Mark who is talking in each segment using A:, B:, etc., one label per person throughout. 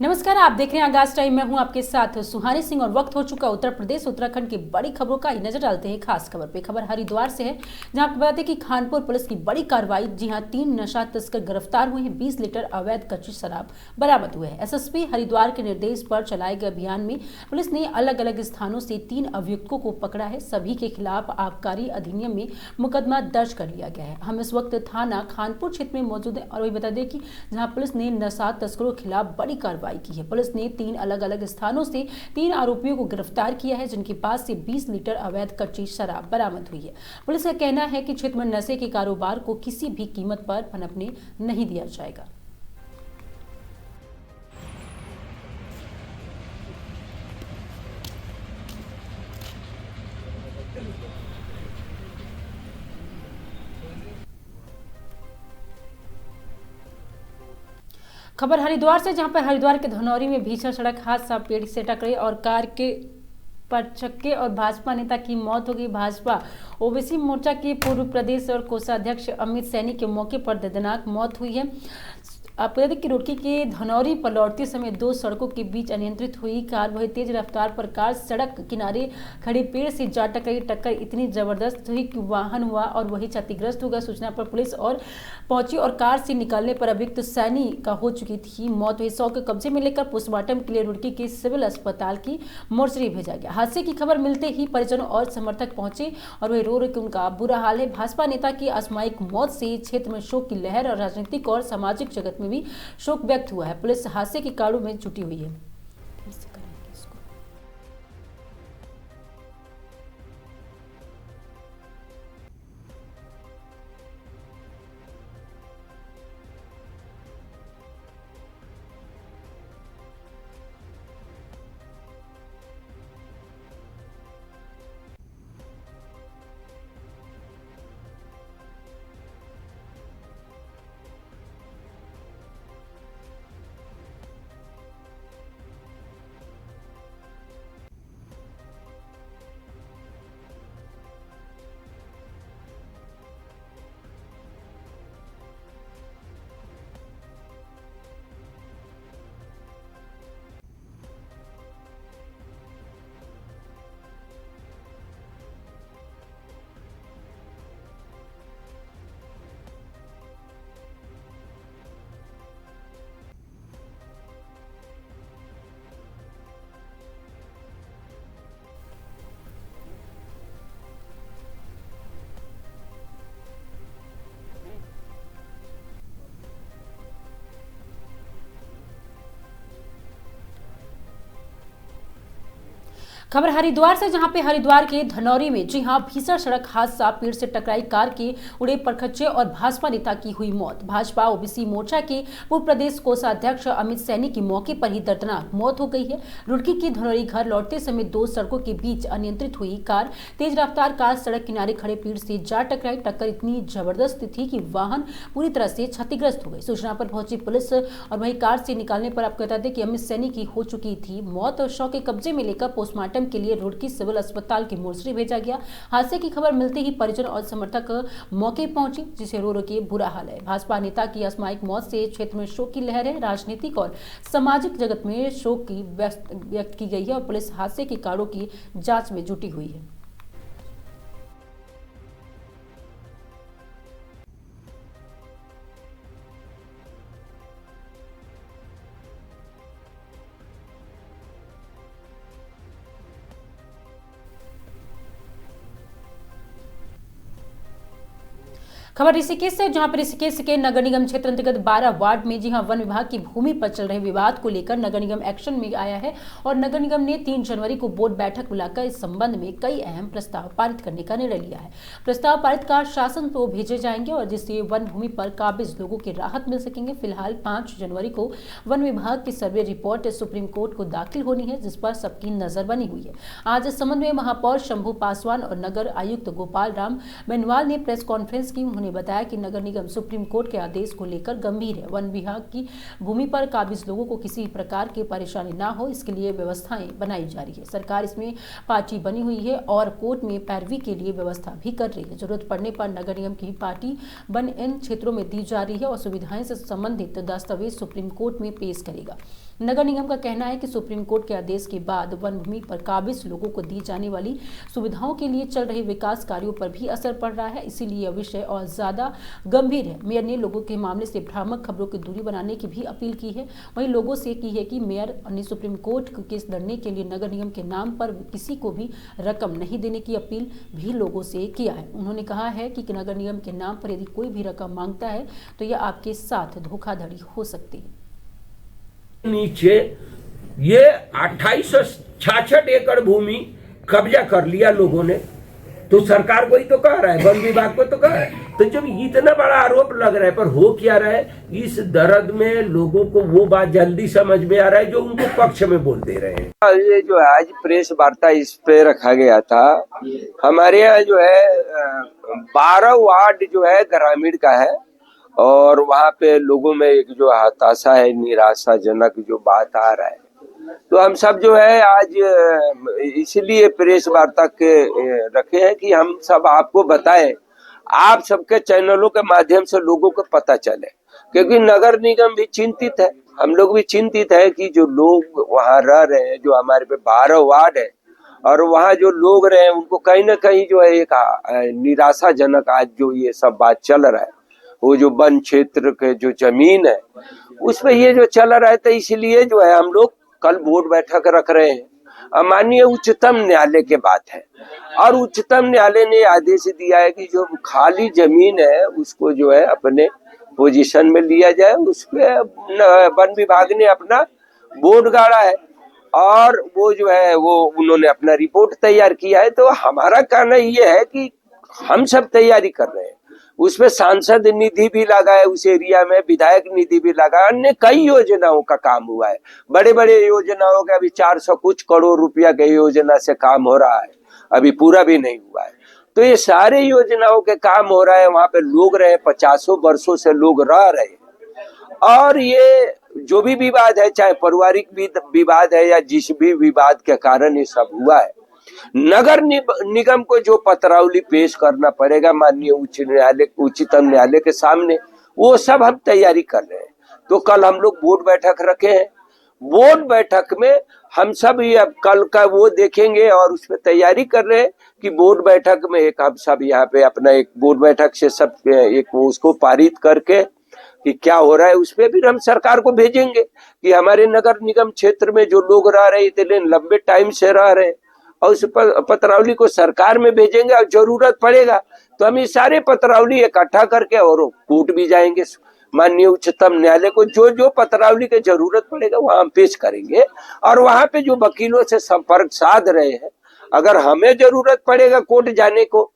A: नमस्कार, आप देख रहे हैं आगाज टाइम। मैं हूं आपके साथ सुहानी सिंह और वक्त हो चुका उत्तर प्रदेश उत्तराखंड की बड़ी खबरों का। नजर डालते हैं खास खबर पे। खबर हरिद्वार से है, जहां आपको बता दें कि खानपुर पुलिस की बड़ी कार्रवाई। जी हां, 3 नशा तस्कर गिरफ्तार हुए हैं। 20 लीटर अवैध कच्ची शराब बरामद हुए हैं। एसएसपी हरिद्वार के निर्देश पर चलाए गए अभियान में पुलिस ने अलग अलग स्थानों से 3 अभियुक्तों को पकड़ा है। सभी के खिलाफ आबकारी अधिनियम में मुकदमा दर्ज कर लिया गया है। हम इस वक्त थाना खानपुर क्षेत्र में मौजूद है और वही बता दें कि जहां पुलिस ने नशा तस्करों के खिलाफ बड़ी कार्रवाई की है। पुलिस ने 3 अलग अलग स्थानों से 3 आरोपियों को गिरफ्तार किया है, जिनके पास से 20 लीटर अवैध कच्ची शराब बरामद हुई है। पुलिस का कहना है कि क्षेत्र में नशे के कारोबार को किसी भी कीमत पर पनपने नहीं दिया जाएगा। खबर हरिद्वार से, जहां पर हरिद्वार के धनौरी में भीषण सड़क हादसा, पेड़ से टकरे और कार के पर चक्के और भाजपा नेता की मौत हो गई। भाजपा ओबीसी मोर्चा के पूर्व प्रदेश और कोषाध्यक्ष अमित सैनी के मौके पर दर्दनाक मौत हुई है। आपको बता दें कि रुड़की के धनौरी पर लौटते समय 2 सड़कों के बीच अनियंत्रित हुई कार वही तेज रफ्तार पर कार सड़क किनारे खड़े पेड़ से जा टकराई। टक्कर इतनी जबरदस्त हुई कि वाहन हुआ और वही क्षतिग्रस्त हो गया। सूचना पर पुलिस और पहुंची और कार से निकलने पर अभियुक्त सैनी का हो चुकी थी मौत हुई। 100 के कब्जे में लेकर पोस्टमार्टम के लिए रुड़की के सिविल अस्पताल की मोर्चरी भेजा गया। हादसे की खबर मिलते ही परिजनों और समर्थक पहुंचे और वही रो रहे कि उनका बुरा हाल है। भाजपा नेता की असामयिक मौत से क्षेत्र में शोक की लहर और राजनीतिक और सामाजिक जगत में भी शोक व्यक्त हुआ है। पुलिस हादसे के कारणों में जुटी हुई है। खबर हरिद्वार से, जहां पे हरिद्वार के धनौरी में जी हां भीषण सड़क हादसा, पेड़ से टकराई कार के उड़े परखच्चे और भाजपा नेता की हुई मौत। भाजपा ओबीसी मोर्चा के पूर्व प्रदेश कोषाध्यक्ष अमित सैनी की मौके पर ही दर्दनाक मौत हो गई है। रुड़की की धनौरी घर लौटते समय 2 सड़कों के बीच अनियंत्रित हुई कार तेज रफ्तार कार सड़क किनारे खड़े पेड़ से जा टकराई। टक्कर इतनी जबरदस्त थी कि वाहन पूरी तरह से क्षतिग्रस्त हो गई। सूचना पर पहुंची पुलिस और वही कार से निकालने पर आपको बता दें कि अमित सैनी की हो चुकी थी मौत और शव के कब्जे में लेकर पोस्टमार्टम के लिए रुड़की सिविल अस्पताल की मोर्चरी भेजा गया। हादसे की खबर मिलते ही परिजन और समर्थक मौके पहुंचे, जिसे रो रो के बुरा हाल है। भाजपा नेता की असामयिक मौत से क्षेत्र में शोक की लहर है। राजनीतिक और सामाजिक जगत में शोक की व्यक्त की गई है और पुलिस हादसे के कारणों की जांच में जुटी हुई है। खबर ऋषिकेश से, जहां पर ऋषिकेश के नगर निगम क्षेत्र अंतर्गत 12 वार्ड में जी हां वन विभाग की भूमि पर चल रहे विवाद को लेकर नगर निगम एक्शन में आया है और नगर निगम ने 3 जनवरी को बोर्ड बैठक बुलाकर इस संबंध में कई अहम प्रस्ताव पारित करने का निर्णय लिया है। प्रस्ताव पारित कर शासन को भेजे जाएंगे और जिससे वन भूमि पर काबिज लोगों की राहत मिल सकेंगे। फिलहाल 5 जनवरी को वन विभाग की सर्वे रिपोर्ट सुप्रीम कोर्ट को दाखिल होनी है, जिस पर सबकी नजर बनी हुई है। आज इस संबंध में महापौर शंभू पासवान और नगर आयुक्त गोपाल राम बेनवाल ने प्रेस कॉन्फ्रेंस की। उन्होंने उन्होंने बताया कि नगर निगम सुप्रीम कोर्ट के आदेश को लेकर गंभीर है। वन विभाग की भूमि पर काबिज लोगों को किसी प्रकार की परेशानी ना हो, इसके लिए व्यवस्थाएं बनाई जा रही है। सरकार इसमें पार्टी बनी हुई है और कोर्ट में पैरवी के लिए व्यवस्था भी कर रही है। जरूरत पड़ने पर नगर निगम की पार्टी बन इन क्षेत्रों में दी जा रही है और सुविधाएं से संबंधित दस्तावेज सुप्रीम कोर्ट में पेश करेगा। नगर निगम का कहना है कि सुप्रीम कोर्ट के आदेश के बाद वन भूमि पर काबिज लोगों को दी जाने वाली सुविधाओं के लिए चल रहे विकास कार्यों पर भी असर पड़ रहा है, इसीलिए यह विषय और ज्यादा गंभीर है। मेयर ने लोगों के मामले से भ्रामक खबरों की दूरी बनाने की भी अपील की है। वहीं लोगों से की है कि मेयर ने सुप्रीम कोर्ट केस लड़ने के लिए नगर निगम के नाम पर किसी को भी रकम नहीं देने की अपील भी लोगों से किया है। उन्होंने कहा है कि नगर निगम के नाम पर यदि कोई भी रकम मांगता है तो यह आपके साथ धोखाधड़ी हो सकती है।
B: नीचे ये 2866 एकड़ भूमि कब्जा कर लिया लोगों ने, तो सरकार को ही तो कह रहा है, वन विभाग को तो कह रहा है। तो जब इतना बड़ा आरोप लग रहा है, पर हो क्या रहा है, इस दर्द में लोगों को वो बात जल्दी समझ में आ रहा है जो उनको पक्ष में बोल दे रहे हैं।
C: ये जो आज प्रेस वार्ता इस पे रखा गया था, हमारे यहाँ जो है 12 वार्ड जो है ग्रामीण का है और वहाँ पे लोगों में एक जो हताशा है, निराशाजनक जो बात आ रहा है, तो हम सब जो है आज इसलिए प्रेस वार्ता के रखे हैं कि हम सब आपको बताएं, आप सबके चैनलों के माध्यम से लोगों को पता चले, क्योंकि नगर निगम भी चिंतित है, हम लोग भी चिंतित है कि जो लोग वहाँ रह रहे हैं, जो हमारे पे 12 वार्ड है और वहाँ जो लोग रहे हैं उनको कहीं ना कहीं जो है एक निराशाजनक आज जो ये सब बात चल रहा है, वो जो वन क्षेत्र के जो जमीन है उसमें ये जो चल रहा है, तो इसलिए जो है हम लोग कल बोर्ड बैठक रख रहे हैं। माननीय उच्चतम न्यायालय के बात है और उच्चतम न्यायालय ने आदेश दिया है कि जो खाली जमीन है उसको जो है अपने पोजीशन में लिया जाए। उसपे वन विभाग ने अपना बोर्ड गाड़ा है और वो जो है वो उन्होंने अपना रिपोर्ट तैयार किया है। तो हमारा कहना ये है कि हम सब तैयारी कर रहे हैं, उसमें सांसद निधि भी लगा है, उस एरिया में विधायक निधि भी लगा, अन्य कई योजनाओं का काम हुआ है, बड़े बड़े योजनाओं का अभी 400 कुछ करोड़ रुपया के योजना से काम हो रहा है, अभी पूरा भी नहीं हुआ है। तो ये सारे योजनाओं के काम हो रहा है, वहां पे लोग रहे, 50 वर्षों से लोग रह रहे हैं और ये जो भी विवाद है, चाहे पारिवारिक विवाद है या जिस भी विवाद के कारण ये सब हुआ है, नगर निगम को जो पत्रावली पेश करना पड़ेगा माननीय उच्चतम न्यायालय के सामने, वो सब हम तैयारी कर रहे हैं। तो कल हम लोग बोर्ड बैठक रखे हैं, बोर्ड बैठक में हम सब ये अब कल का वो देखेंगे और उसमें तैयारी कर रहे हैं कि बोर्ड बैठक में एक हम सब यहाँ पे अपना एक बोर्ड बैठक से सब एक उसको पारित करके कि क्या हो रहा है उस पर फिर हम सरकार को भेजेंगे कि हमारे नगर निगम क्षेत्र में जो लोग रह रहे इतने लंबे टाइम से रह रहे, और उस पत्रावली को सरकार में भेजेंगे और जरूरत पड़ेगा तो हम ये सारे पत्रावली इकट्ठा करके और कोर्ट भी जाएंगे माननीय उच्चतम न्यायालय को, जो जो पत्रावली की जरूरत पड़ेगा वहां हम पेश करेंगे। और वहां पे जो वकीलों से संपर्क साध रहे हैं, अगर हमें जरूरत पड़ेगा कोर्ट जाने को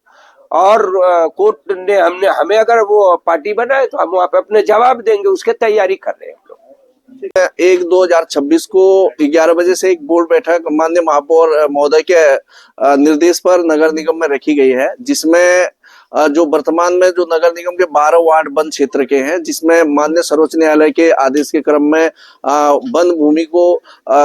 C: और कोर्ट ने हमें अगर वो पार्टी बनाए तो हम वहां पे अपने जवाब देंगे, उसके तैयारी कर रहे हैं।
D: 1/2026 को 11 बजे से एक बोर्ड बैठक माननीय महापौर महोदय के निर्देश पर नगर निगम में रखी गई है, जिसमें जो वर्तमान में जो नगर निगम के 12 वार्ड वन क्षेत्र के हैं, जिसमें माननीय सर्वोच्च न्यायालय के आदेश के क्रम में वन भूमि को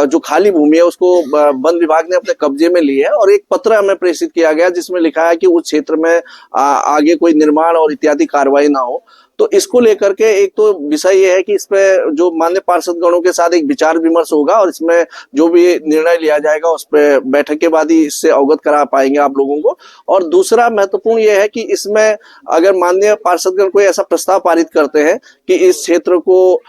D: जो खाली भूमि है उसको वन विभाग ने अपने कब्जे में ली है और एक पत्र हमें प्रेषित किया गया जिसमें लिखा है कि उस क्षेत्र में आगे कोई निर्माण और इत्यादि कार्रवाई ना हो। तो इसको लेकर के एक तो विषय ये है कि इस पे जो माननीय पार्षद गणों के साथ एक विचार विमर्श होगा और इसमें जो भी निर्णय लिया जाएगा उस पे बैठक के बाद ही इससे अवगत करा पाएंगे आप लोगों को। और दूसरा महत्वपूर्ण ये है कि इसमें अगर माननीय पार्षदगण कोई ऐसा प्रस्ताव पारित करते हैं कि इस क्षेत्र को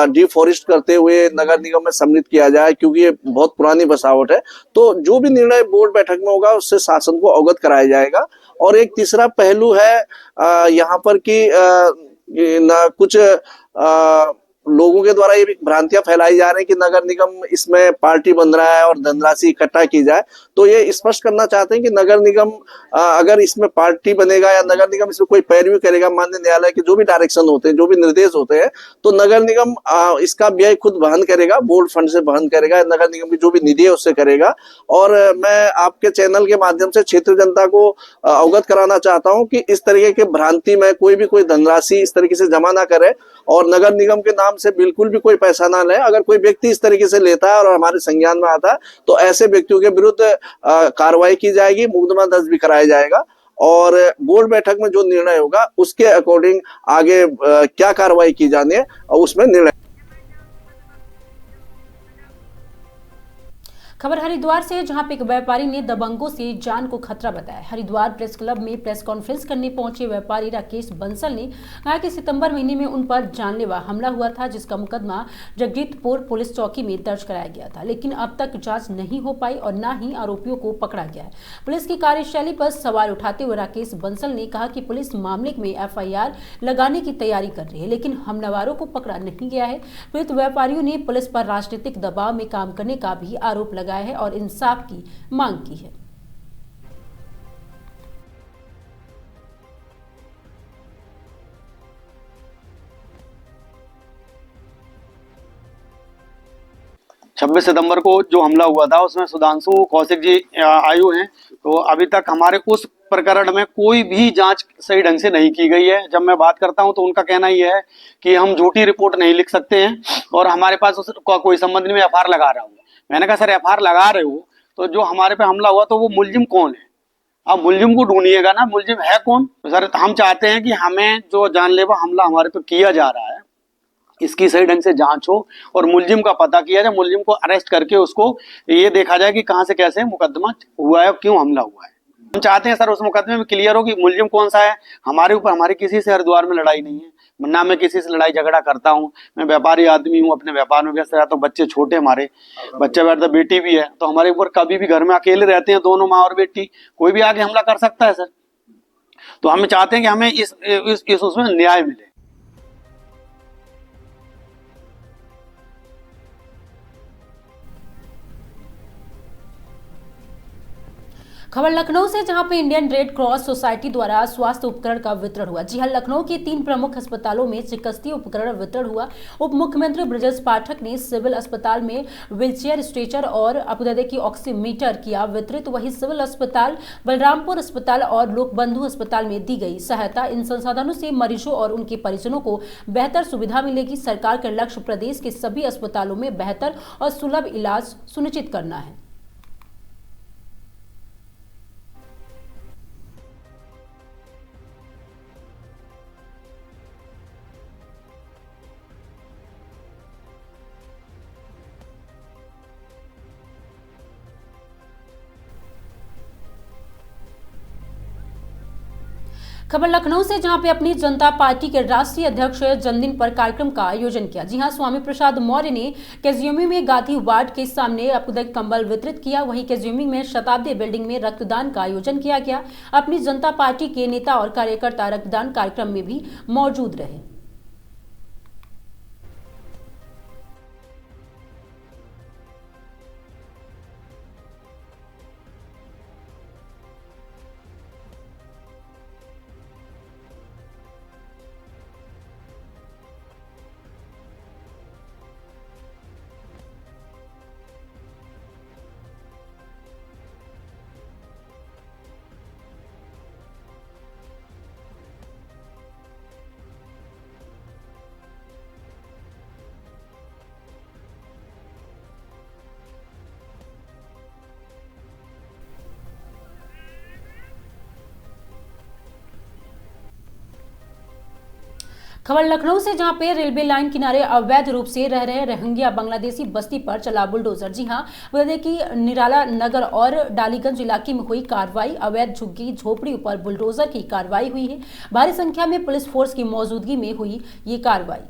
D: डिफॉरेस्ट करते हुए नगर निगम में सम्मिलित किया जाए, क्योंकि ये बहुत पुरानी बसावट है, तो जो भी निर्णय बोर्ड बैठक में होगा उससे शासन को अवगत कराया जाएगा। और एक तीसरा पहलू है यहाँ पर कि ना कुछ लोगों के द्वारा ये भी भ्रांतियां फैलाई जा रही है कि नगर निगम इसमें पार्टी बन रहा है और धनराशि इकट्ठा की जाए, तो ये स्पष्ट करना चाहते हैं कि नगर निगम अगर इसमें पार्टी बनेगा या नगर निगम इसमें कोई पैरवी करेगा माननीय न्यायालय के जो भी डायरेक्शन होते हैं, जो भी निर्देश होते हैं, तो नगर निगम इसका व्यय खुद वहन करेगा, बोर्ड फंड से वहन करेगा, नगर निगम की जो भी निधि है उससे करेगा। और मैं आपके चैनल के माध्यम से क्षेत्रीय जनता को अवगत कराना चाहता हूं कि इस तरीके के भ्रांति में कोई धनराशि इस तरीके से जमा ना करे और नगर निगम के नाम से बिल्कुल भी कोई पैसा ना ले। अगर कोई व्यक्ति इस तरीके से लेता है और हमारे संज्ञान में आता है तो ऐसे व्यक्तियों के विरुद्ध कार्रवाई की जाएगी, मुकदमा दर्ज भी कराया जाएगा और बोर्ड बैठक में जो निर्णय होगा उसके अकॉर्डिंग आगे क्या कार्रवाई की जानी है और उसमें निर्णय।
A: खबर हरिद्वार से, जहां पे एक व्यापारी ने दबंगों से जान को खतरा बताया। हरिद्वार प्रेस क्लब में प्रेस कॉन्फ्रेंस करने पहुंचे व्यापारी राकेश बंसल ने कहा कि सितंबर महीने में उन पर जानलेवा हमला हुआ था, जिसका मुकदमा जगजीतपुर पुलिस चौकी में दर्ज कराया गया था, लेकिन अब तक जांच नहीं हो पाई और न ही आरोपियों को पकड़ा गया है। पुलिस की कार्यशैली पर सवाल उठाते हुए राकेश बंसल ने कहा कि पुलिस मामले में FIR लगाने की तैयारी कर रही है, लेकिन हमलावरों को पकड़ा नहीं गया है। पीड़ित व्यापारियों ने पुलिस पर राजनीतिक दबाव में काम करने का भी आरोप लगाया है और इंसाफ की मांग की है।
E: छब्बीस सितंबर को जो हमला हुआ था उसमें सुधांशु कौशिक जी आयु हैं, तो अभी तक हमारे उस प्रकरण में कोई भी जांच सही ढंग से नहीं की गई है। जब मैं बात करता हूं तो उनका कहना ये है कि हम झूठी रिपोर्ट नहीं लिख सकते हैं और हमारे पास उसका कोई संबंध नहीं, मैं FIR लगा रहा हूँ। मैंने कहा सर FIR लगा रहे हो तो जो हमारे पे हमला हुआ तो वो मुलजिम कौन है, अब मुलजिम को ढूंढिएगा ना, मुलजिम है कौन। तो सर हम चाहते हैं कि हमें जो जानलेवा हमला हमारे पे किया जा रहा है इसकी सही ढंग से जांच हो और मुलजिम का पता किया जाए, मुलजिम को अरेस्ट करके उसको ये देखा जाए कि कहां से कैसे मुकदमा हुआ है, क्यों हमला हुआ है। हम चाहते हैं सर उस मुकदमे में क्लियर हो कि मुलजिम कौन सा है। हमारे ऊपर हमारी किसी से हरिद्वार में लड़ाई नहीं है, ना मैं किसी से लड़ाई झगड़ा करता हूँ। मैं व्यापारी आदमी हूँ, अपने व्यापार में व्यस्त रहता हूँ, बच्चे छोटे हमारे, बच्चा बैठता, बेटी भी है, तो हमारे ऊपर कभी भी घर में अकेले रहते हैं दोनों, माँ और बेटी, कोई भी आगे हमला कर सकता है सर। तो हम चाहते हैं कि हमें इस उसमें न्याय मिले।
A: खबर लखनऊ से, जहां पे इंडियन रेड क्रॉस सोसाइटी द्वारा स्वास्थ्य उपकरण का वितरण हुआ। जी हां, लखनऊ के 3 प्रमुख अस्पतालों में चिकित्सीय उपकरण वितरण हुआ। उप मुख्यमंत्री ब्रजेश पाठक ने सिविल अस्पताल में व्हीलचेयर, स्ट्रेचर और की ऑक्सीमीटर किया वितरित। वहीं सिविल अस्पताल, बलरामपुर अस्पताल और लोकबंधु अस्पताल में दी गई सहायता। इन संसाधनों से मरीजों और उनके परिजनों को बेहतर सुविधा मिलेगी। सरकार का लक्ष्य प्रदेश के सभी अस्पतालों में बेहतर और सुलभ इलाज सुनिश्चित करना है। खबर लखनऊ से, जहां पे अपनी जनता पार्टी के राष्ट्रीय अध्यक्ष जन्मदिन पर कार्यक्रम का आयोजन किया। जी हां, स्वामी प्रसाद मौर्य ने केजीएमयू में गांधी वार्ड के सामने कंबल वितरित किया। वहीं केजीएमयू में शताब्दी बिल्डिंग में रक्तदान का आयोजन किया गया। अपनी जनता पार्टी के नेता और कार्यकर्ता रक्तदान कार्यक्रम में भी मौजूद रहे। खबर लखनऊ से, जहां पे रेलवे लाइन किनारे अवैध रूप से रह रहे रोहिंग्या बांग्लादेशी बस्ती पर चला बुलडोजर। जी हां, बता कि निराला नगर और डालीगंज इलाके में हुई कार्रवाई। अवैध झुग्गी झोपड़ी पर बुलडोजर की कार्रवाई हुई है। भारी संख्या में पुलिस फोर्स की मौजूदगी में हुई ये कार्रवाई।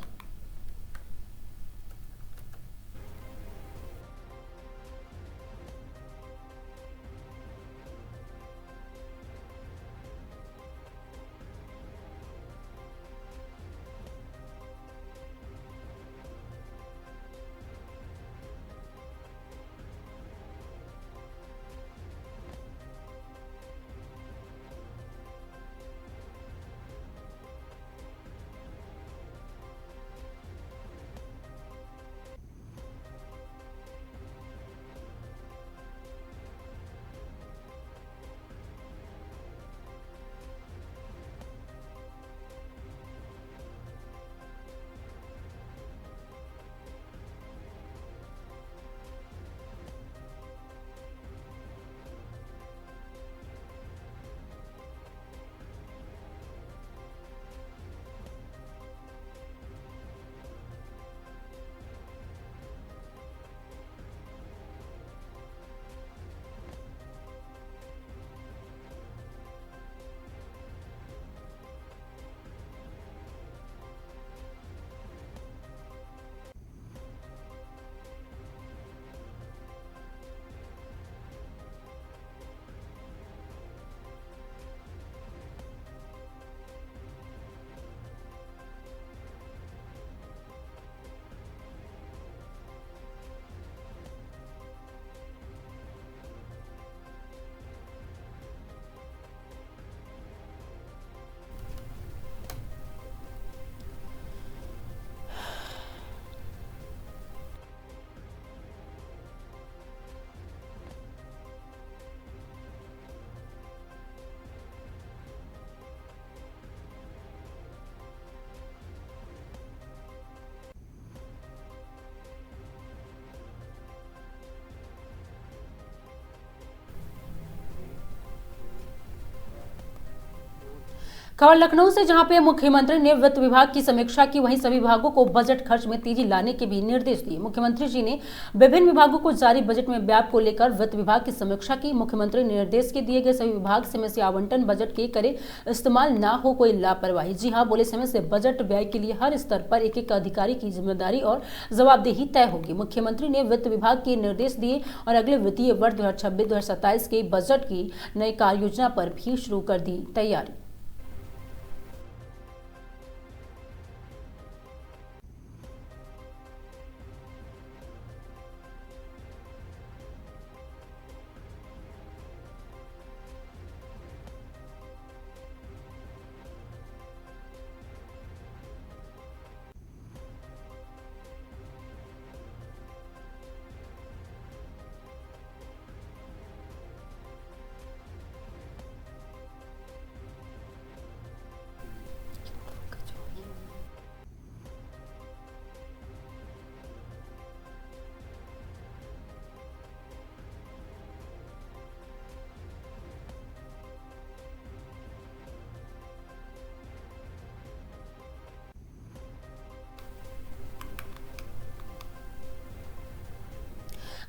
A: खबर लखनऊ से, जहां पे मुख्यमंत्री ने वित्त विभाग की समीक्षा की, वहीं सभी विभागों को बजट खर्च में तेजी लाने के भी निर्देश दिए। मुख्यमंत्री जी ने विभिन्न विभागों को जारी बजट में व्यय को लेकर वित्त विभाग की समीक्षा की। मुख्यमंत्री ने निर्देश के दिए गए सभी विभाग समय से आवंटन बजट के करे इस्तेमाल ना हो कोई लापरवाही। जी हाँ, बोले समय से बजट व्यय के लिए हर स्तर पर एक एक अधिकारी की जिम्मेदारी और जवाबदेही तय होगी। मुख्यमंत्री ने वित्त विभाग के निर्देश दिए और अगले वित्तीय वर्ष 2026-2027 के बजट की नई कार्य योजना पर भी शुरू कर दी तैयारी।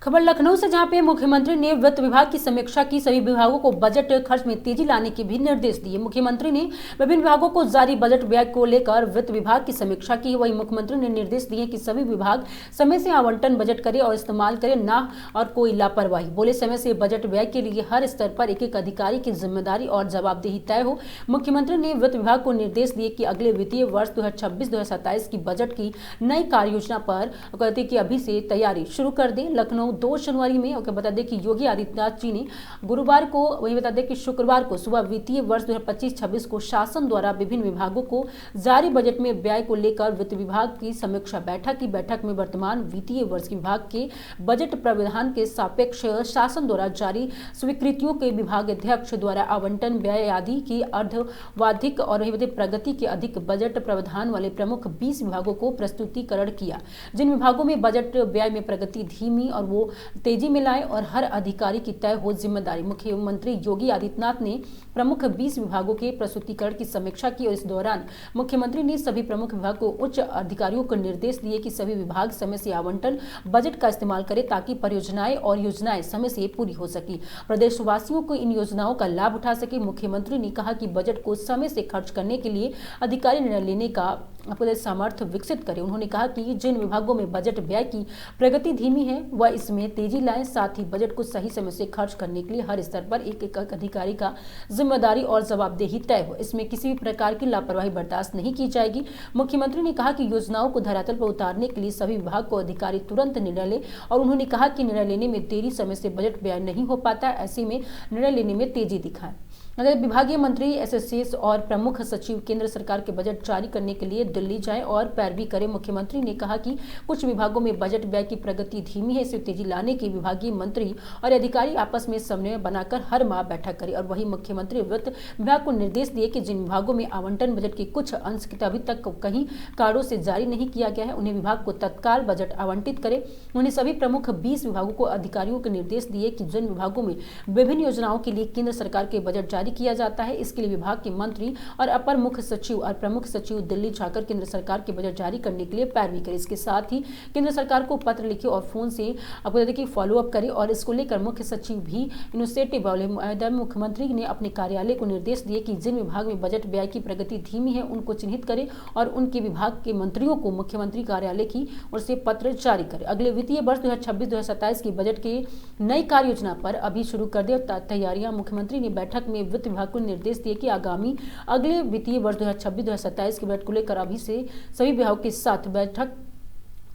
A: खबर लखनऊ से, जहां पे मुख्यमंत्री ने वित्त विभाग की समीक्षा की, सभी विभागों को बजट खर्च में तेजी लाने के भी निर्देश दिए। मुख्यमंत्री ने विभिन्न विभागों को जारी बजट व्यय को लेकर वित्त विभाग की समीक्षा की। वहीं मुख्यमंत्री ने निर्देश दिए कि सभी विभाग समय से आवंटन बजट करे और इस्तेमाल करे ना और कोई लापरवाही। बोले समय से बजट व्यय के लिए हर स्तर पर एक एक अधिकारी की जिम्मेदारी और जवाबदेही तय हो। मुख्यमंत्री ने वित्त विभाग को निर्देश दिए कि अगले वित्तीय वर्ष 2026-2027 की बजट की नई कार्य योजना पर कहते कि अभी से तैयारी शुरू कर दे। लखनऊ 2 जनवरी में बता दें कि योगी आदित्यनाथ जी ने गुरुवार को, वही बता दें कि शुक्रवार को सुबह वित्तीय वर्ष 2025-26 को शासन द्वारा विभिन्न विभागों को जारी बजट में व्यय को लेकर वित्त विभाग की समीक्षा बैठक की। बैठक में वर्तमान वित्तीय वर्ष के विभाग के बजट प्रावधान के सापेक्ष शासन द्वारा जारी स्वीकृतियों के विभाग अध्यक्ष द्वारा आवंटन व्यय आदि की अर्धवाधिक और प्रगति के अधिक बजट प्रावधान वाले प्रमुख 20 विभागों को प्रस्तुतिकरण किया। जिन विभागों में बजट व्यय में प्रगति धीमी और वो तेजी में लाए और हर अधिकारी की तय हो जिम्मेदारी। मुख्यमंत्री योगी आदित्यनाथ ने प्रमुख 20 विभागों के प्रस्तुतिकरण की समीक्षा की और इस दौरान मुख्यमंत्री ने सभी प्रमुख विभाग को उच्च अधिकारियों को निर्देश दिए कि सभी विभाग समय से आवंटन बजट का इस्तेमाल करें ताकि परियोजनाएं और योजनाएं समय से पूरी हो सकी, प्रदेशवासियों को इन योजनाओं का लाभ उठा सके। मुख्यमंत्री ने कहा कि बजट को समय से खर्च करने के लिए अधिकारी निर्णय लेने का अपने सामर्थ्य विकसित करें। उन्होंने कहा कि जिन विभागों में बजट व्यय की प्रगति धीमी है वह इसमें तेजी लाएं, साथ ही बजट को सही समय से खर्च करने के लिए हर स्तर पर एक एक अधिकारी का जिम्मेदारी और जवाबदेही तय हो। इसमें किसी भी प्रकार की लापरवाही बर्दाश्त नहीं की जाएगी। मुख्यमंत्री ने कहा कि योजनाओं को धरातल पर उतारने के लिए सभी विभाग को अधिकारी तुरंत निर्णय ले और उन्होंने कहा कि निर्णय लेने में देरी समय से बजट व्यय नहीं हो पाता, ऐसे में निर्णय लेने में तेजी दिखाएं। विभागीय मंत्री एसएसएस और प्रमुख सचिव केंद्र सरकार के बजट जारी करने के लिए दिल्ली जाएं और पैरवी करें। मुख्यमंत्री ने कहा कि कुछ विभागों में बजट व्यय की प्रगति धीमी है, इसे तेजी लाने के विभागीय मंत्री और अधिकारी आपस में समन्वय बनाकर हर माह बैठक करें। और वहीं मुख्यमंत्री वित्त विभाग को निर्देश दिए कि जिन विभागों में आवंटन बजट के कुछ अंश अभी तक कहीं कारणों से जारी नहीं किया गया है उन्हें विभाग को तत्काल बजट आवंटित करें। उन्हें सभी प्रमुख 20 विभागों को अधिकारियों को निर्देश दिए कि जिन विभागों में विभिन्न योजनाओं के लिए केंद्र सरकार के बजट जारी किया जाता है इसके लिए विभाग के मंत्री और अपर मुख्य सचिव और प्रमुख सचिव दिल्ली जाकर केंद्र सरकार के बजट जारी करने के लिए पैरवी करें। इसके साथ ही केंद्र सरकार को पत्र लिखे और फोन से आपको देखिए फॉलो अप करें और इसको लेकर मुख्य सचिव भी इनिशिएटिव वाले। मुख्यमंत्री ने अपने कार्यालय को निर्देश दिए कि जिन विभाग में बजट व्यय की प्रगति धीमी है उनको चिन्हित करें और उनके विभाग के मंत्रियों को मुख्यमंत्री कार्यालय की ओर से पत्र जारी करें। अगले वित्तीय वर्ष 2026-2027 की बजट की नई कार्य योजना पर अभी शुरू कर दे तैयारियां। मुख्यमंत्री ने बैठक में वित्त विभाग को निर्देश दिए कि आगामी अगले वित्तीय वर्ष 2026-2027 के बजट को लेकर अभी से सभी विभागों के साथ बैठक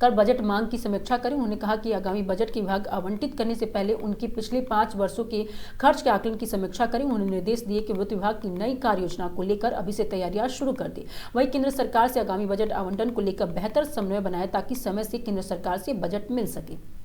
A: कर बजट मांग की समीक्षा करें। उन्होंने कहा कि आगामी बजट के विभाग आवंटित करने से पहले उनके पिछले 5 वर्षों के खर्च के आकलन की समीक्षा करें। उन्होंने निर्देश दिए कि वित्त विभाग की नई कार्य योजना को लेकर अभी से तैयारियां शुरू कर दे। वहीं केंद्र सरकार से आगामी बजट आवंटन को लेकर बेहतर समन्वय बनाए ताकि समय से केंद्र सरकार से बजट मिल सके।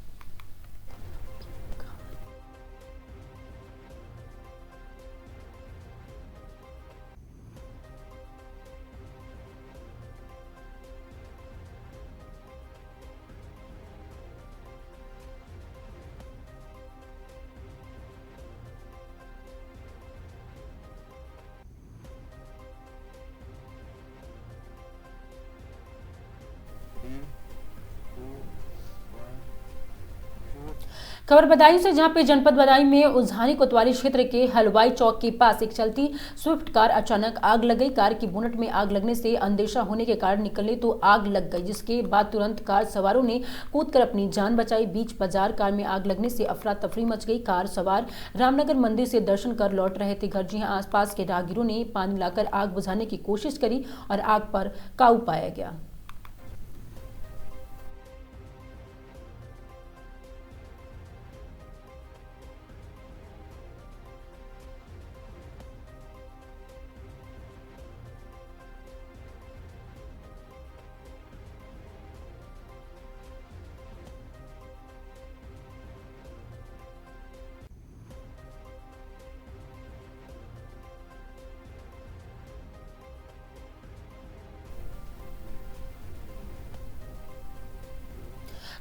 A: खबर बदायूं से, जहां पे जनपद बदायूं में उज्हानी कोतवाली क्षेत्र के हलवाई चौक के पास एक चलती स्विफ्ट कार अचानक आग लग गई। कार की बोनट में आग लगने से अंदेशा होने के कारण निकलने तो आग लग गई, जिसके बाद तुरंत कार सवारों ने कूदकर अपनी जान बचाई। बीच बाजार कार में आग लगने से अफरा तफरी मच गई। कार सवार रामनगर मंदिर से दर्शन कर लौट रहे थे घर, जहां आसपास के राहगीरों ने पानी लाकर आग बुझाने की कोशिश करी और आग पर काबू पाया गया।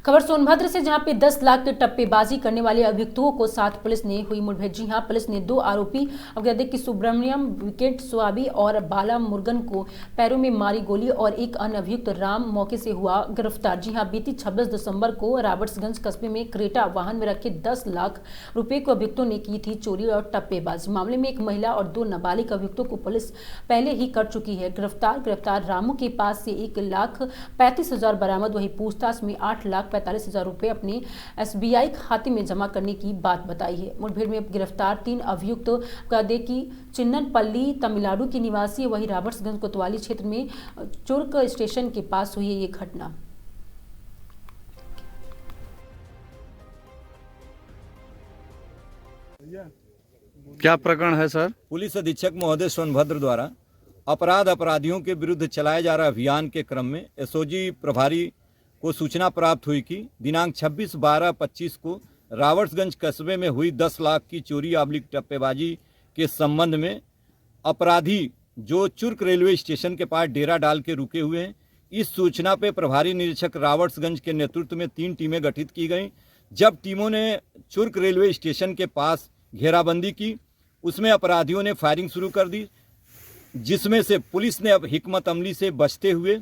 A: खबर सोनभद्र से, जहां पे 10 लाख की टप्पेबाजी करने वाले अभियुक्तों को साथ पुलिस ने हुई मुठभेड़। जी हां, पुलिस ने 2 आरोपी अवैधिक की सुब्रमण्यम विकेट स्वाबी और बाला मुर्गन को पैरों में मारी गोली और एक अन्य अभियुक्त राम मौके से हुआ गिरफ्तार। जी हां, बीती 26 दिसंबर को रॉबर्ट्सगंज कस्बे में क्रेटा वाहन में रखे 10 लाख रुपए को अभियुक्तों ने की थी चोरी और टप्पेबाजी। मामले में एक महिला और 2 नाबालिग अभियुक्तों को पुलिस पहले ही कर चुकी है गिरफ्तार। रामू के पास से 1,35,000 बरामद। वही पूछताछ में 8,45,000 रुपए अपने SBI खाते में जमा करने की बात बताई है। मुठभेड़ में गिरफ्तार 3 अभियुक्त कदे की चिन्ननपल्ली तमिलनाडु की निवासी, वही रॉबर्ट्सगंज कोतवाली क्षेत्र में चुर्क स्टेशन के पास हुई ये घटना।
F: क्या प्रकरण है सर?
G: पुलिस अधीक्षक महोदय सोनभद्र द्वारा अपराधियों के विरुद्ध चलाए जा रहे अभियान के क्रम में एसओजी प्रभारी को सूचना प्राप्त हुई कि दिनांक 26/12/25 को रॉबर्ट्सगंज कस्बे में हुई 10 लाख की चोरी / टप्पेबाजी के संबंध में अपराधी जो चुर्क रेलवे स्टेशन के पास डेरा डाल के रुके हुए हैं, इस सूचना पे प्रभारी निरीक्षक रॉबर्ट्सगंज के नेतृत्व में 3 टीमें गठित की गई। जब टीमों ने चुर्क रेलवे स्टेशन के पास घेराबंदी की, उसमें अपराधियों ने फायरिंग शुरू कर दी, जिसमें से पुलिस ने अब हिकमत अमली से बचते हुए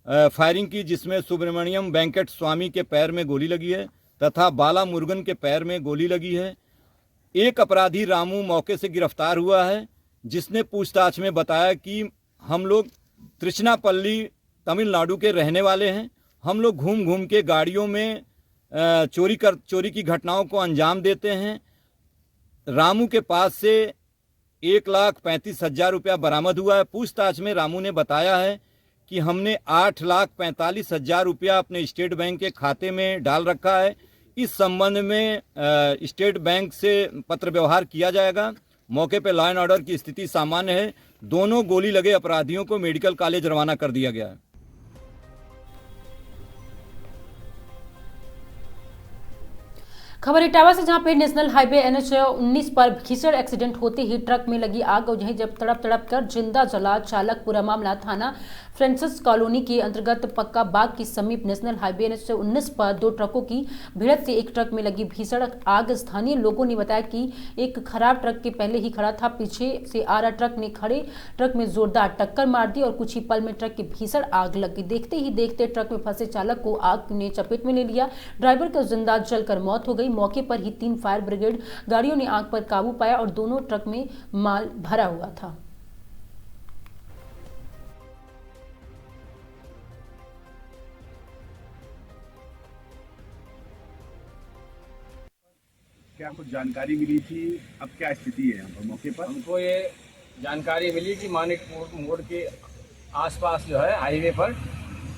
G: फायरिंग की, जिसमें सुब्रमण्यम वेंकट स्वामी के पैर में गोली लगी है तथा बाला मुर्गन के पैर में गोली लगी है। एक अपराधी रामू मौके से गिरफ्तार हुआ है, जिसने पूछताछ में बताया कि हम लोग त्रिचनापल्ली तमिलनाडु के रहने वाले हैं। हम लोग घूम घूम के गाड़ियों में चोरी की घटनाओं को अंजाम देते हैं। रामू के पास से 1,35,000 रुपया बरामद हुआ है। पूछताछ में रामू ने बताया है कि हमने 8,45,000 रुपया अपने स्टेट बैंक के खाते में डाल रखा है। इस संबंध में स्टेट बैंक से पत्र व्यवहार किया जाएगा। मौके पर लॉ एंड ऑर्डर की स्थिति सामान्य है। दोनों गोली लगे अपराधियों को मेडिकल कॉलेज रवाना कर दिया गया है।
A: खबर इटावा से, जहां पे नेशनल हाईवे NH-19 पर भीषण एक्सीडेंट होते ही ट्रक में लगी आग और यहीं जब तड़प कर जिंदा जला चालक। पूरा मामला थाना फ्रांसिस कॉलोनी के अंतर्गत पक्का बाग के समीप नेशनल हाईवे NH-19 पर 2 ट्रकों की भिड़ंत से एक ट्रक में लगी भीषण आग। स्थानीय लोगों ने बताया कि एक खराब ट्रक के पहले ही खड़ा था, पीछे से आ रहा ट्रक ने खड़े ट्रक में जोरदार टक्कर मार दी और कुछ ही पल में ट्रक की भीषण आग लग गई। देखते ही देखते ट्रक में फंसे चालक को आग ने चपेट में ले लिया। ड्राइवर का जिंदा जलकर मौत हो गई। मौके पर ही 3 फायर ब्रिगेड गाड़ियों ने आग पर काबू पाया और दोनों ट्रक में माल भरा हुआ था।
H: क्या कुछ जानकारी मिली थी? अब क्या स्थिति है यहाँ पर मौके पर?
I: हमको ये जानकारी मिली कि मानिकपुर मोड़ के आसपास जो है हाईवे पर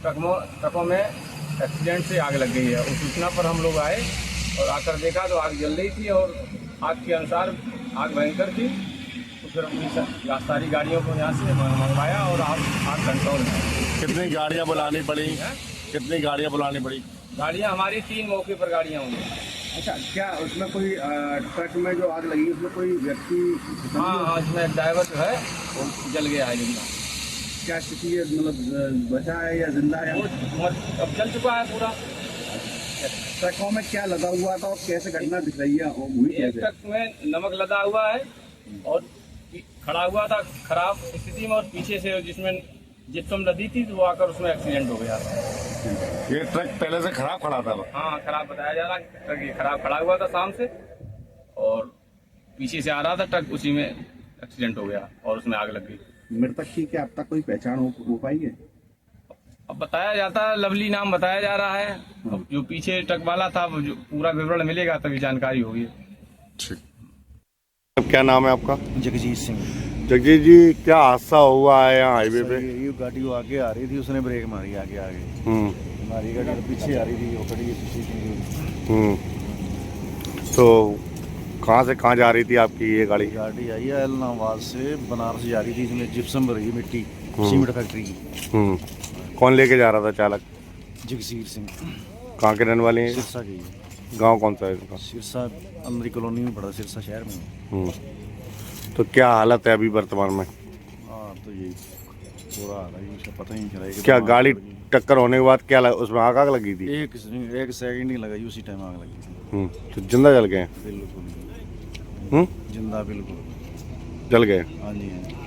I: ट्रकों में एक्सीडेंट से आग लग गई है। उस सूचना पर हम लोग आए और आकर देखा तो आग जल रही थी और आग के अनुसार आग भयंकर थी। तो फिर अपनी सारी गाड़ियों को यहाँ से मंगवाया और आग कंट्रोल में।
H: कितनी गाड़ियाँ बुलानी पड़ी? कितनी गाड़ियाँ बुलानी पड़ी?
I: गाड़ियाँ हमारी 3 मौके पर गाड़ियाँ होंगी।
H: अच्छा, क्या उसमें कोई ट्रक में जो आग लगी उसमें कोई व्यक्ति?
I: हाँ, इसमें ड्राइवर जो है वो जल गया है जिंदा।
H: क्या स्थिति है, मतलब बचा है या जिंदा है?
I: वो अब जल चुका है पूरा।
H: ट्रकों में क्या लदा हुआ था और कैसे घटना दिख रही है?
I: एक ट्रक में नमक लदा हुआ है और खड़ा हुआ था खराब स्थिति में, और पीछे से जिसमें जिप्सम लदी थी तो वो आकर उसमें एक्सीडेंट हो गया।
H: ये ट्रक पहले से खराब खड़ा था।
I: हाँ, खराब बताया जा रहा है। ट्रक ये खराब खड़ा हुआ था शाम से और पीछे से आ रहा था ट्रक, उसी में एक्सीडेंट हो गया और उसमें आग लग गई।
H: मृतक की क्या अब तक कोई पहचान हो पाई है?
I: अब बताया जाता है, लवली नाम बताया जा रहा है। अब जो पीछे ट्रक वाला था वो जो पूरा विवरण मिलेगा तभी जानकारी होगी।
F: अब क्या नाम है आपका?
J: जगजीत सिंह।
F: जगजीत जी, क्या हादसा हुआ है यहाँ हाईवे पे?
J: ये गाड़ी वो आगे आ रही थी, उसने ब्रेक मारी आगे हमारी गाड़ी तो पीछे आ रही थी, वो खड़ी है।
F: तो कहाँ से कहाँ जा रही थी आपकी ये गाड़ी?
J: गाड़ी आई है इलाहाबाद से बनारस जा रही थी, इसमें जिप्सम भर रही मिट्टी सीमेंट फैक्ट्री की।
F: कौन लेके जा रहा था चालक?
J: जगसीर सिंह।
F: कहाँ के रहने वाले हैं?
J: सिरसा की।
F: गांव कौन सा है इनका?
J: सिरसा अंदरी कॉलोनी में पड़ा, सिरसा शहर में।
F: तो क्या हालत है अभी वर्तमान में?
J: हाँ, तो यही पूरा हाल है, इसका पता ही नहीं चला।
F: क्या गाड़ी टक्कर होने के बाद क्या उसमें आग लगी थी?
J: एक सेकंड नहीं लगा, उसी टाइम आग लगी थी।
F: तो जिंदा जल गए?
J: बिल्कुल जिंदा, बिल्कुल
F: जल गए।
J: हाँ जी, हाँ।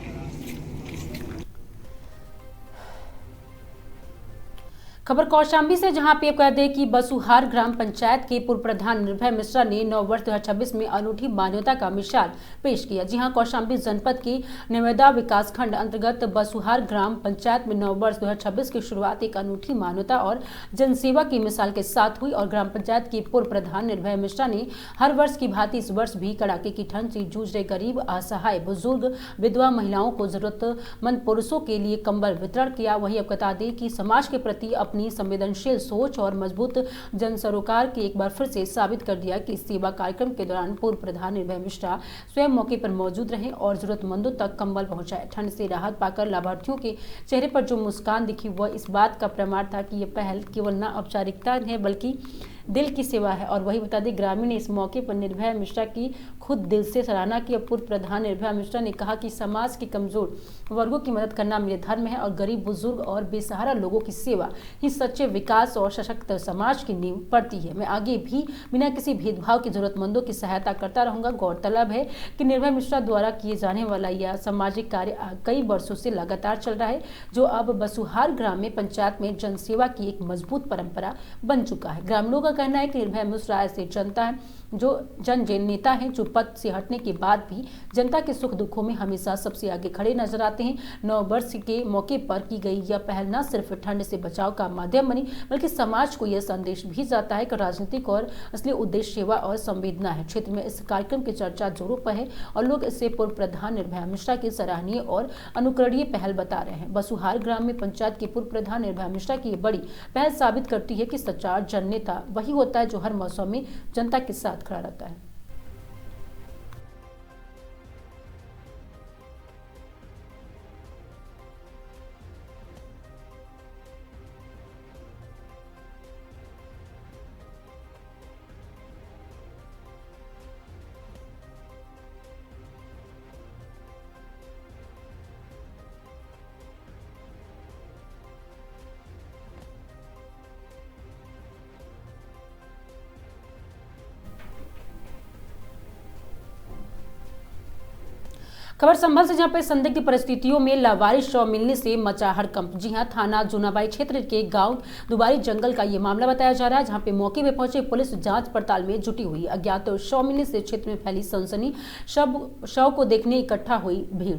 A: खबर कौशाम्बी से, जहां पे कह दें कि बसुहार ग्राम पंचायत के पूर्व प्रधान निर्भय मिश्रा ने नव वर्ष 2026 में अनूठी मान्यता का मिसाल पेश किया। जी हां, कौशाम्बी जनपद की नेवेदा विकासखंड अंतर्गत बसुहार ग्राम पंचायत में नव वर्ष 2026 की शुरुआत एक अनूठी मान्यता और जनसेवा की मिसाल के साथ हुई और ग्राम पंचायत के पूर्व प्रधान निर्भय मिश्रा ने हर वर्ष की भांति इस वर्ष भी कड़ाके की ठंड से जूझ रहे गरीब, असहाय, बुजुर्ग, विधवा महिलाओं को जरूरतमंद पुरुषों के लिए कंबल वितरण किया। वही अब बता दें कि समाज के प्रति अपनी संवेदनशील सोच और मजबूत जन सरोकार के एक बार फिर से साबित कर दिया कि इस सेवा कार्यक्रम के दौरान पूर्व प्रधान निर्भय मिश्रा स्वयं मौके पर मौजूद रहे और जरूरतमंदों तक कंबल पहुंचाए। ठंड से राहत पाकर लाभार्थियों के चेहरे पर जो मुस्कान दिखी वह इस बात का प्रमाण था कि यह पहल केवल न औपचारिकता है बल्कि दिल की सेवा है। और वही बता दें, ग्रामीण ने इस मौके पर निर्भया मिश्रा की खुद दिल से सराहना की। पूर्व प्रधान निर्भया मिश्रा ने कहा कि समाज के कमजोर वर्गों की मदद करना मेरे धर्म है और गरीब, बुजुर्ग और बेसहारा लोगों की सेवा ही सच्चे विकास और सशक्त समाज की नींव पड़ती है। मैं आगे भी बिना किसी भेदभाव के जरूरतमंदों की सहायता करता रहूंगा। गौरतलब है कि निर्भया मिश्रा द्वारा किए जाने वाला यह सामाजिक कार्य कई वर्षों से लगातार चल रहा है, जो अब बसुहार ग्राम में पंचायत में जनसेवा की एक मजबूत परंपरा बन चुका है। ग्रामीणों का कहना है कि निर्भया मिश्रा ऐसे जनता है जो जन नेता हैं, जो पद से हटने के बाद भी जनता के सुख दुखों में हमेशा सबसे आगे खड़े नजर आते हैं। नव वर्ष के मौके पर की गई यह पहल न सिर्फ ठंड से बचाव का माध्यम बनी बल्कि समाज को यह संदेश भी जाता है कि राजनीतिक और असली उद्देश्य सेवा और संवेदना है। क्षेत्र में इस कार्यक्रम की चर्चा जोरों पर है और लोग इसे पूर्व प्रधान निर्भया मिश्रा की सराहनीय और अनुकरणीय पहल बता रहे हैं। बसुहार ग्राम में पंचायत के पूर्व प्रधान निर्भया मिश्रा की बड़ी पहल साबित करती है कि सच्चा जन नेता वही होता है जो हर मौसम में जनता के साथ खड़ा रहता है। खबर संभल से, जहां पर संदिग्ध परिस्थितियों में लावारिस शव मिलने से मचा हड़कंप। जी हां, थाना जूनाबाई क्षेत्र के गांव दुबारी जंगल का ये मामला बताया जा रहा है, जहां पे मौके पर पहुंचे पुलिस जांच पड़ताल में जुटी हुई। अज्ञात शव मिलने से क्षेत्र में फैली सनसनी। शव को देखने इकट्ठा हुई भीड़।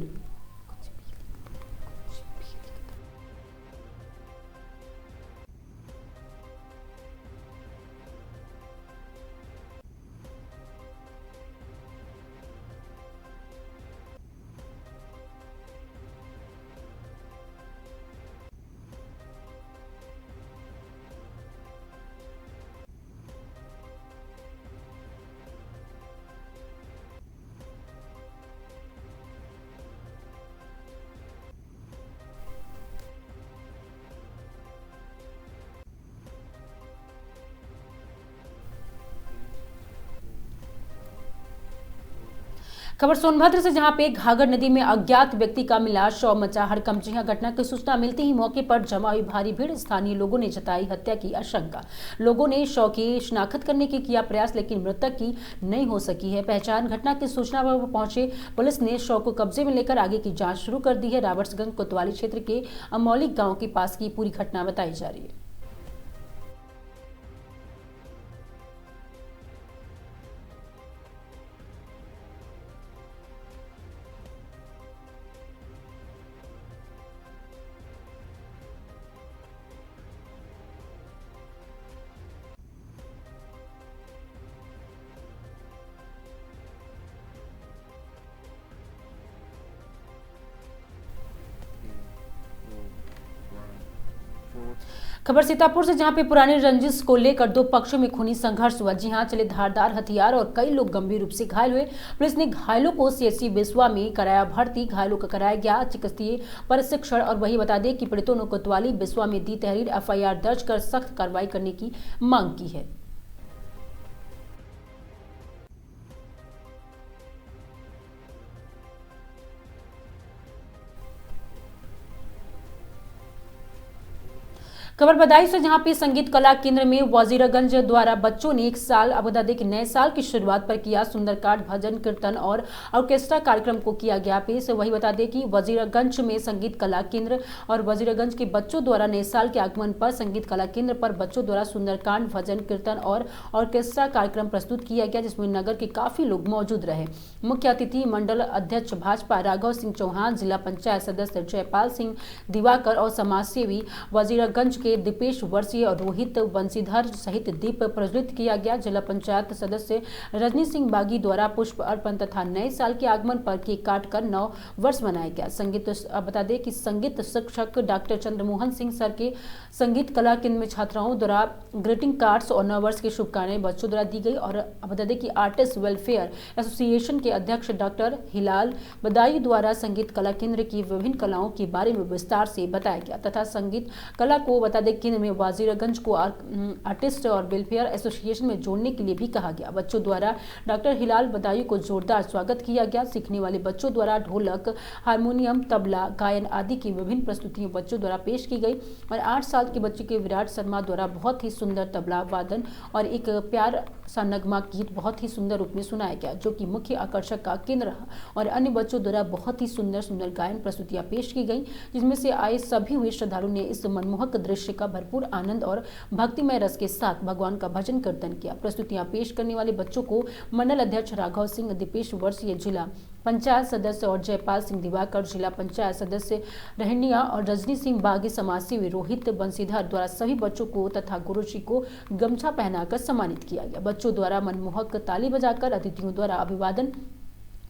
A: खबर सोनभद्र से, जहां पे घाघर नदी में अज्ञात व्यक्ति का मिला शव, मचा हड़कंप। जी हां, घटना की सूचना मिलते ही मौके पर जमा हुई भारी भीड़। स्थानीय लोगों ने जताई हत्या की आशंका। लोगों ने शव की शिनाख्त करने की किया प्रयास, लेकिन मृतक की नहीं हो सकी है पहचान। घटना की सूचना पर पहुंचे पुलिस ने शव को कब्जे में लेकर आगे की जांच शुरू कर दी है। रावर्सगंज कोतवाली क्षेत्र के अमौली गाँव के पास की पूरी घटना बताई जा रही है। खबर सीतापुर से, जहां पे पुरानी रंजिश को लेकर दो पक्षों में खूनी संघर्ष हुआ। जी हां, चले धारदार हथियार और कई लोग गंभीर रूप से घायल हुए। पुलिस ने घायलों को सीएचसी बिस्वा में कराया भर्ती। घायलों का कराया गया चिकित्सीय प्रशिक्षण। और वही बता दें कि पीड़ितों ने कोतवाली बिस्वा में दी तहरीर, एफआईआर दर्ज कर सख्त कार्रवाई करने की मांग की है। खबर बदायूं से, जहां पे संगीत कला केंद्र में वजीरगंज द्वारा बच्चों ने एक साल अब बता दें कि नए साल की शुरुआत पर किया सुंदरकांड भजन कीर्तन और ऑर्केस्ट्रा कार्यक्रम को किया गया पेश। वही बता दें कि वजीरगंज में संगीत कला केंद्र और वजीरगंज के बच्चों द्वारा नए साल के आगमन पर संगीत कला केंद्र पर बच्चों द्वारा सुंदरकांड भजन कीर्तन और ऑर्केस्ट्रा कार्यक्रम प्रस्तुत किया गया, जिसमें नगर के काफी लोग मौजूद रहे। मुख्य अतिथि मंडल अध्यक्ष भाजपा राघव सिंह चौहान, जिला पंचायत सदस्य जयपाल सिंह दिवाकर और समाजसेवी वजीरगंज के दीपेश वर्षीय और रोहित बंसीधर सहित दीप प्रज्वलित किया गया। जिला पंचायत सदस्य रजनी सिंह बागी द्वारा पुष्प अर्पण तथा नए साल के आगमन पर केक काटकर 9 वर्ष मनाया गया। संगीत बता दें कि संगीत शिक्षक डॉक्टर चंद्रमोहन सिंह सर के संगीत कला केंद्र में छात्राओं द्वारा ग्रीटिंग कार्ड्स और 9 वर्ष की शुभकामनाएं बच्चों द्वारा दी गई। और बता दें कि आर्टिस्ट वेलफेयर एसोसिएशन के अध्यक्ष डॉक्टर हिलाल बदायूं द्वारा संगीत कला केंद्र की विभिन्न कलाओं के बारे में विस्तार से बताया गया तथा संगीत कला को बता दें केंद्र में वजीरगंज को आर्टिस्ट और वेलफेयर एसोसिएशन में जोड़ने के लिए भी कहा गया। बच्चों द्वारा डॉक्टर हिलाल बदायूं को जोरदार स्वागत किया गया। सीखने वाले बच्चों द्वारा ढोलक, हारमोनियम, तबला, गायन आदि की विभिन्न प्रस्तुतियां बच्चों द्वारा पेश की गई। और 8 साल के बच्चे के विराट शर्मा द्वारा बहुत ही सुंदर तबला वादन और एक प्यार सा नगमा गीत बहुत ही सुंदर रूप में सुनाया गया, जो कि मुख्य आकर्षक का केंद्र रहा। और अन्य बच्चों द्वारा बहुत ही सुंदर सुंदर गायन प्रस्तुतियां पेश की गई, जिसमें से आए सभी हुए श्रद्धालुओं ने इस मनमोहक दृश्य का भरपूर आनंद और भक्तिमय रस के साथ भगवान का भजन कीर्तन किया। प्रस्तुतियां पेश करने वाले बच्चों को मंडल अध्यक्ष राघव सिंह, दीपेश वर्षीय जिला पंचायत सदस्य और जयपाल सिंह दिवाकर जिला पंचायत सदस्य रहनिया और रजनी सिंह बागी समाजसेवी रोहित बंसीधर द्वारा सभी बच्चों को तथा गुरुजी को गमछा पहनाकर सम्मानित किया गया। बच्चों द्वारा मनमोहक ताली बजाकर अतिथियों द्वारा अभिवादन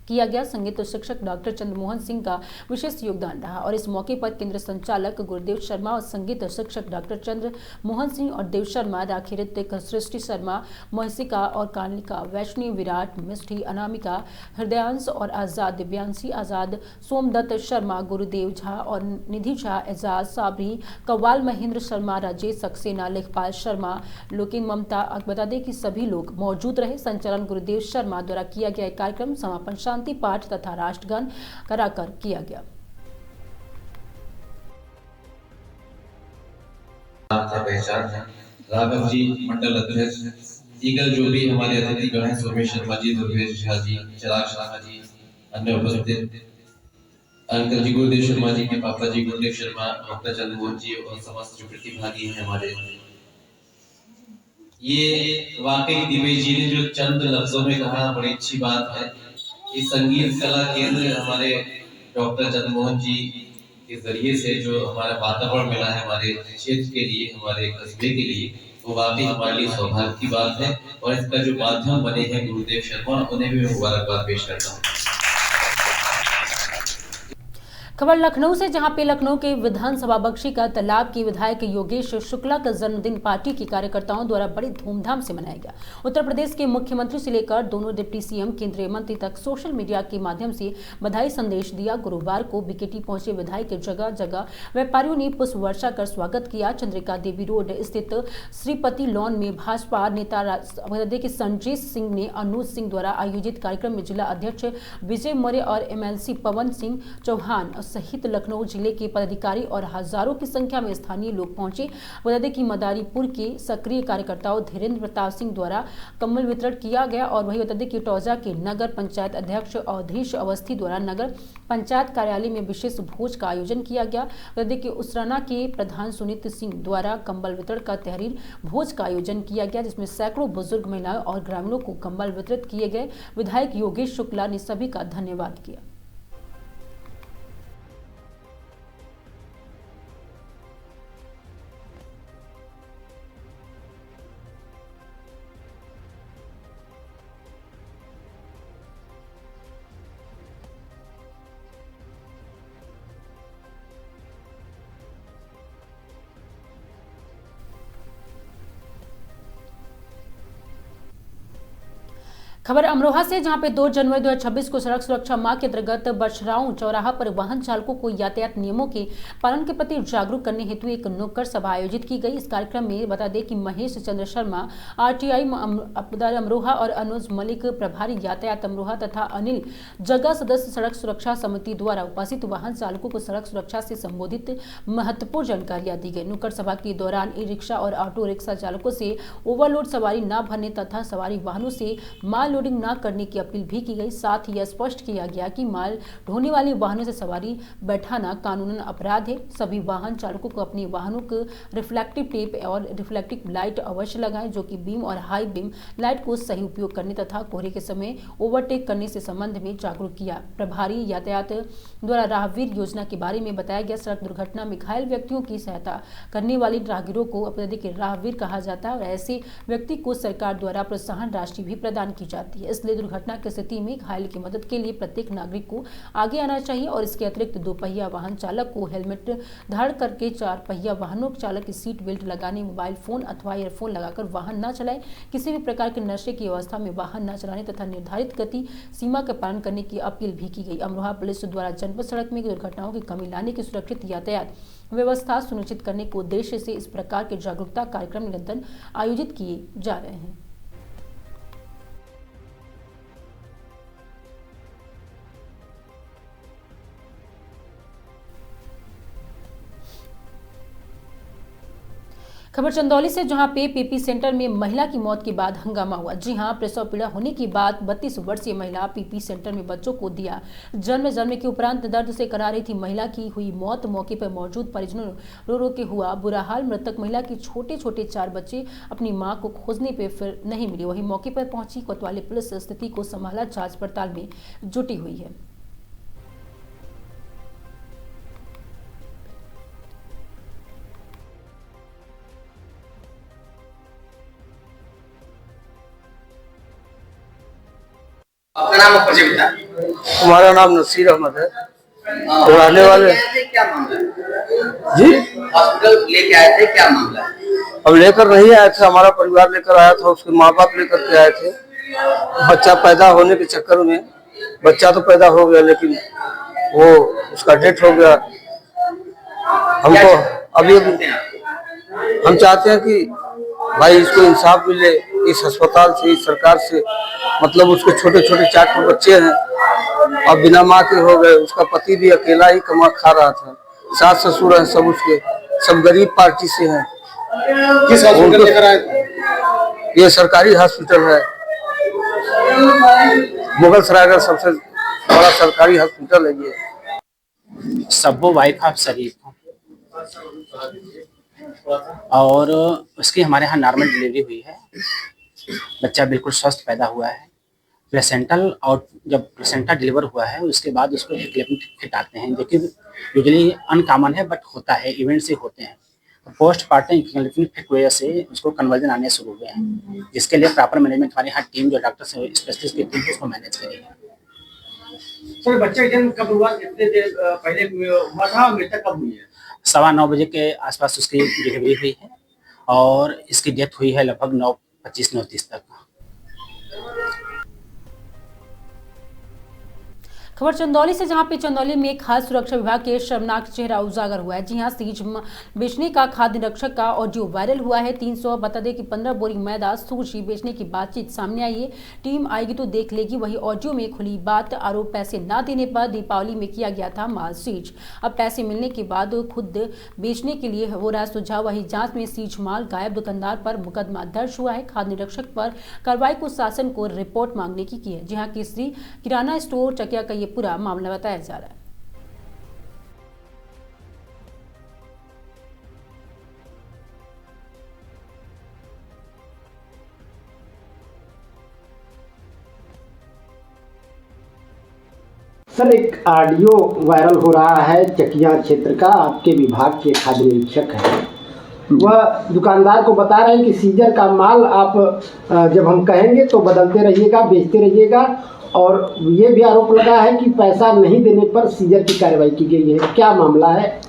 A: किया गया। संगीत शिक्षक डॉक्टर चंद्रमोहन सिंह का विशेष योगदान रहा और इस मौके पर केंद्र संचालक गुरुदेव शर्मा और संगीत शिक्षक डॉक्टर चंद्रमोहन सिंह और देव शर्मा, राखी ऋतिक, सृष्टि शर्मा, मोहसिका और कालिका, वैष्णवी, विराट, मिष्ठी, अनामिका, हृदयांश और आजाद, दिव्यांशी आजाद, सोमदत्त शर्मा, गुरुदेव झा और निधि झा, एजाज, साबरी, कव्वाल, महेंद्र शर्मा, राजेश सक्सेना, लेखपाल शर्मा, लोकिन, ममता, बता दें कि सभी लोग मौजूद रहे। संचालन गुरुदेव शर्मा द्वारा किया गया कार्यक्रम समापन शांति पाठ तथा राष्ट्रगान कराकर किया गया।
K: पहचान है राघव जी मंडल अध्यक्ष, दीगर जो भी हमारे अतिथिगण हैं, सोमेश शर्मा जी, दुर्गेश झा जी, चिराग शर्मा जी, अन्य उपस्थित अंकल जी, गुरुदेव शर्मा जी के पापा जी गुरुदेव शर्मा, डॉक्टर चंद्रमोहन जी और समस्त जो प्रतिभागी हैं हमारे, ये वाकई दिवेश जी ने जो चंद लफ्जों में कहा बड़ी अच्छी बात है। इस संगीत कला केंद्र हमारे डॉक्टर चंद्रमोहन जी के जरिए से जो हमारा वातावरण मिला है हमारे क्षेत्र के लिए, हमारे कस्बे के लिए, वो वाकई हमारे लिए सौभाग्य की बात है। और इसका जो माध्यम बने हैं गुरुदेव शर्मा, उन्हें भी मैं मुबारकबाद पेश करता हूँ।
A: खबर लखनऊ से, जहां पे लखनऊ के विधानसभा बख्शी का तालाब की विधायक योगेश शुक्ला का जन्मदिन पार्टी के कार्यकर्ताओं द्वारा बड़ी धूमधाम से मनाया गया। उत्तर प्रदेश के मुख्यमंत्री से लेकर दोनों डिप्टी सीएम, केंद्रीय मंत्री तक सोशल मीडिया के माध्यम से बधाई संदेश दिया। गुरुवार को बीकेटी पहुंचे विधायक के जगह जगह व्यापारियों ने पुष्प वर्षा कर स्वागत किया। चंद्रिका देवी रोड स्थित श्रीपति लॉन में भाजपा नेता संजय सिंह ने अनुज सिंह द्वारा आयोजित कार्यक्रम में जिला अध्यक्ष विजय मौर्य और एमएलसी पवन सिंह चौहान सहित लखनऊ जिले के पदाधिकारी और हजारों की संख्या में स्थानीय लोग पहुंचे। बता दें कि मदारीपुर के सक्रिय कार्यकर्ताओं धीरेन्द्र प्रताप सिंह द्वारा कम्बल वितरण किया गया। और वही बता दें कि टौजा के नगर पंचायत अध्यक्ष अवधेश अवस्थी द्वारा नगर पंचायत कार्यालय में विशेष भोज का आयोजन किया गया। बता दें कि उसराना के प्रधान सुनीत सिंह द्वारा कम्बल वितरण का तहरीर भोज का आयोजन किया गया, जिसमें सैकड़ों बुजुर्ग महिलाओं और ग्रामीणों को कम्बल वितरित किए गए। विधायक योगेश शुक्ला ने सभी का धन्यवाद किया। खबर अमरोहा से, जहां पे 2 जनवरी 2026 को सड़क सुरक्षा माह के अंतर्गत बछराऊ चौराहा पर वाहन चालकों को यातायात नियमों के पालन के प्रति जागरूक करने हेतु एक नुक्कड़ सभा आयोजित की गई। इस कार्यक्रम में बता दें कि महेश चंद्र शर्मा RTI अमरोहा और अनुज मलिक प्रभारी यातायात अमरोहा तथा अनिल जग्गा सदस्य सड़क सुरक्षा समिति द्वारा उपस्थित वाहन चालकों को सड़क सुरक्षा से संबोधित महत्वपूर्ण जानकारियां दी गई। नुक्कड़ सभा के दौरान ई रिक्शा और ऑटो रिक्शा चालकों से ओवरलोड सवारी न भरने तथा सवारी वाहनों से माल लोडिंग न करने की अपील भी की गई। साथ ही यह स्पष्ट किया गया कि माल ढोने वाले वाहनों से सवारी बैठाना कानूनन अपराध है। सभी वाहन चालकों को अपने वाहनों को रिफ्लेक्टिव टेप और रिफ्लेक्टिव लाइट अवश्य लगाएं, जो कि बीम और हाई बीम लाइट को सही उपयोग करने तथा कोहरे के समय ओवरटेक करने से संबंध में जागरूक किया। प्रभारी यातायात द्वारा राहवीर योजना के बारे में बताया गया। सड़क दुर्घटना में घायल व्यक्तियों की सहायता करने वाले राहगीरों को अत्यधिक राहवीर कहा जाता है और ऐसे व्यक्ति को सरकार द्वारा प्रोत्साहन राशि भी प्रदान की जाती है। इसलिए दुर्घटना की स्थिति में घायल की मदद के लिए प्रत्येक नागरिक को आगे आना चाहिए और इसके अतिरिक्त 2 पहिया वाहन चालक को हेलमेट धारण करके 4 पहिया वाहनों चालक की सीट बेल्ट लगाने, मोबाइल फोन अथवा ईयरफोन लगाकर वाहन न चलाएं, किसी भी प्रकार के नशे की अवस्था में वाहन न चलाने तथा निर्धारित गति सीमा का पालन करने की अपील भी की गई। अमरोहा पुलिस द्वारा जनपद सड़क में दुर्घटनाओं की कमी लाने की सुरक्षित यातायात व्यवस्था सुनिश्चित करने के उद्देश्य से इस प्रकार के जागरूकता कार्यक्रम निरंतर आयोजित किए जा रहे हैं। खबर चंदौली से, जहां पे पीपी सेंटर में महिला की मौत के बाद हंगामा हुआ। जी हां, प्रसव पीड़ा होने के बाद 32 वर्षीय महिला पीपी सेंटर में बच्चों को दिया जन्म के उपरांत दर्द से करा रही थी। महिला की हुई मौत, मौके पर मौजूद परिजनों रो रो के हुआ बुरा हाल। मृतक महिला के छोटे छोटे 4 बच्चे अपनी मां को खोजने पे फिर नहीं मिले। वहीं मौके पर पहुंची कोतवाली पुलिस स्थिति को संभाला, जांच पड़ताल में जुटी हुई है।
L: आपका नाम और परिचय बता।
M: हमारा नाम नसीर अहमद है, रहने वाले।
L: क्या मामला है
M: जी?
L: हॉस्पिटल लेके आए थे, क्या मामला है?
M: हम लेकर नहीं आए थे, हमारा परिवार लेकर आया था, उसके माँ बाप लेकर के आए थे। बच्चा पैदा होने के चक्कर में, बच्चा तो पैदा हो गया लेकिन वो उसका डेथ हो गया। हमको अभी हम चाहते हैं कि भाई इसको इंसाफ मिले, इस अस्पताल से, इस सरकार से। मतलब उसके छोटे छोटे 4 बच्चे हैं और बिना माँ के हो गए। उसका पति भी अकेला ही कमा खा रहा था, सास ससुर हैं सब उसके, सब गरीब पार्टी से हैं।
L: किस हॉस्पिटल लेकर आए थे?
M: ये सरकारी हॉस्पिटल है, मुगल सराय का सबसे बड़ा सरकारी हॉस्पिटल है ये।
N: सब्बो वाइफ ऑफ शरीफ और उसकी हमारे यहाँ नॉर्मल डिलीवरी हुई है। बच्चा बिल्कुल स्वस्थ पैदा हुआ है। प्लेसेंटल, और जब प्लेसेंटा डिलीवर हुआ है उसके बाद उसको एक फिट आते हैं, जो कि यूजुअली अनकॉमन है बट होता है, इवेंट से होते हैं। पोस्ट पार्टम फिट वजह से उसको कन्वर्जन आने शुरू हुए हैं, जिसके लिए प्रॉपर मैनेजमेंट हमारे यहाँ टीम जो डॉक्टर स्पेशलिस्ट की टीम उसको मैनेज करी है।
L: सर बच्चा का जन्म कब हुआ, कितने देर पहले हुआ था, मृतक कब हुई है?
N: 9:15 बजे के आसपास उसकी डिलीवरी हुई है और इसकी डेथ हुई है लगभग 9:25 9:30 तक।
A: खबर चंदौली से, जहां पे चंदौली में एक खाद्य सुरक्षा विभाग के शर्मनाक चेहरा उजागर हुआ है। जी हां, सीज बेचने का खाद्य निरीक्षक का ऑडियो वायरल हुआ है। 300 बता दें कि 15 बोरी मैदा सूजी बेचने की बातचीत सामने आई है। टीम आएगी तो देख लेगी। वही ऑडियो में खुली बात, आरोप पैसे ना देने पर दीपावली में किया गया था माल सीज। अब पैसे मिलने के बाद खुद बेचने के लिए हो रहा सुझाव। वही जांच में सीज माल गायब दुकानदार पर मुकदमा दर्ज हुआ है। खाद्य निरीक्षक पर कार्रवाई को शासन को रिपोर्ट मांगने की है। जी हाँ, केसरी किराना स्टोर चकिया का पूरा मामला बताया जा रहा है।
O: सर, एक ऑडियो वायरल हो रहा है चकिया क्षेत्र का। आपके विभाग के खाद्य निरीक्षक हैं, वह दुकानदार को बता रहे हैं कि सीजर का माल आप जब हम कहेंगे तो बदलते रहिएगा, बेचते रहिएगा, और ये भी आरोप लगा है कि पैसा नहीं देने पर सीजर की कार्रवाई की गई है। क्या मामला है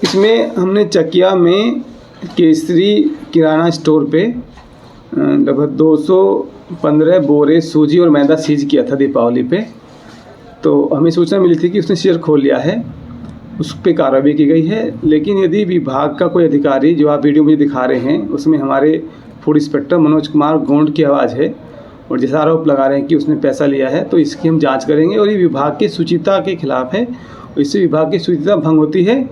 P: इसमें? हमने चकिया में केसरी किराना स्टोर पे लगभग 215 बोरे सूजी और मैदा सीज किया था दीपावली पे। तो हमें सूचना मिली थी कि उसने सीजर खोल लिया है, उस पर कार्रवाई की गई है। लेकिन यदि विभाग का कोई अधिकारी, जो आप वीडियो मुझे दिखा रहे हैं, उसमें हमारे फूड इंस्पेक्टर मनोज कुमार गोंड की आवाज़ है और जैसा आरोप लगा रहे हैं कि उसने पैसा लिया है, तो इसकी हम जांच करेंगे। और ये विभाग की शुचिता के खिलाफ है, इससे विभाग की शुचिता भंग होती है।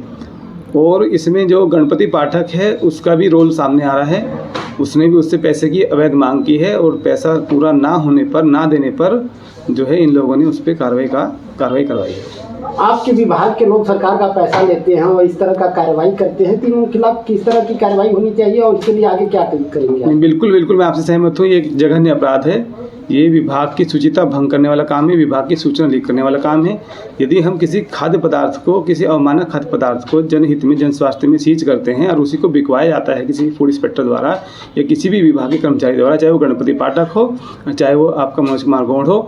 P: और इसमें जो गणपति पाठक है उसका भी रोल सामने आ रहा है, उसने भी उससे पैसे की अवैध मांग की है और पैसा पूरा ना होने पर, ना देने पर जो है इन लोगों ने उस पर कार्रवाई करवाई है।
O: आपके विभाग के लोग सरकार का पैसा लेते हैं और इस तरह का कार्रवाई करते हैं, तो इनके खिलाफ किस तरह की कार्रवाई होनी चाहिए और इसके लिए आगे क्या करेंगे?
P: बिल्कुल मैं आपसे सहमत हूँ। ये एक जघन्य अपराध है, ये विभाग की शुचिता भंग करने वाला काम है, विभाग की सूचना लीक करने वाला काम है। यदि हम किसी खाद्य पदार्थ को, किसी अवमानक खाद्य पदार्थ को जनहित में, जन स्वास्थ्य में सीज करते हैं और उसी को बिकवाया जाता है किसी फूड इंस्पेक्टर द्वारा या किसी भी विभाग के कर्मचारी द्वारा, चाहे वो गणपति पाठक हो, चाहे वो आपका मनोज कुमार गौड़ हो,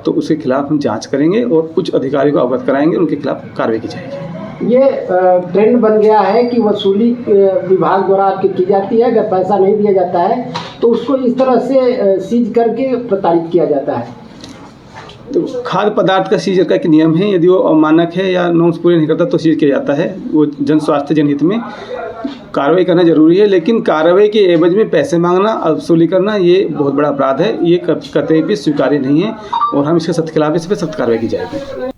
P: तो उसके खिलाफ हम जाँच करेंगे और उच्च अधिकारियों को अवगत कराएंगे, उनके खिलाफ कार्रवाई की जाएगी।
O: ये ट्रेंड बन गया है कि वसूली विभाग द्वारा आपकी की जाती है, अगर पैसा नहीं दिया जाता है तो उसको इस तरह से सीज करके प्रताड़ित किया जाता है।
P: तो खाद्य पदार्थ का सीजर का एक नियम है, यदि वो अवमानक है या नॉर्म्स पूरे नहीं करता तो सीज किया जाता है। वो जन स्वास्थ्य जनहित में कार्रवाई करना जरूरी है, लेकिन कार्रवाई के एवज में पैसे मांगना, वसूली करना, ये बहुत बड़ा अपराध है। ये कतई भी स्वीकार्य नहीं है और हम इसके सख्त खिलाफ इस पर सख्त कार्रवाई की जाएगी।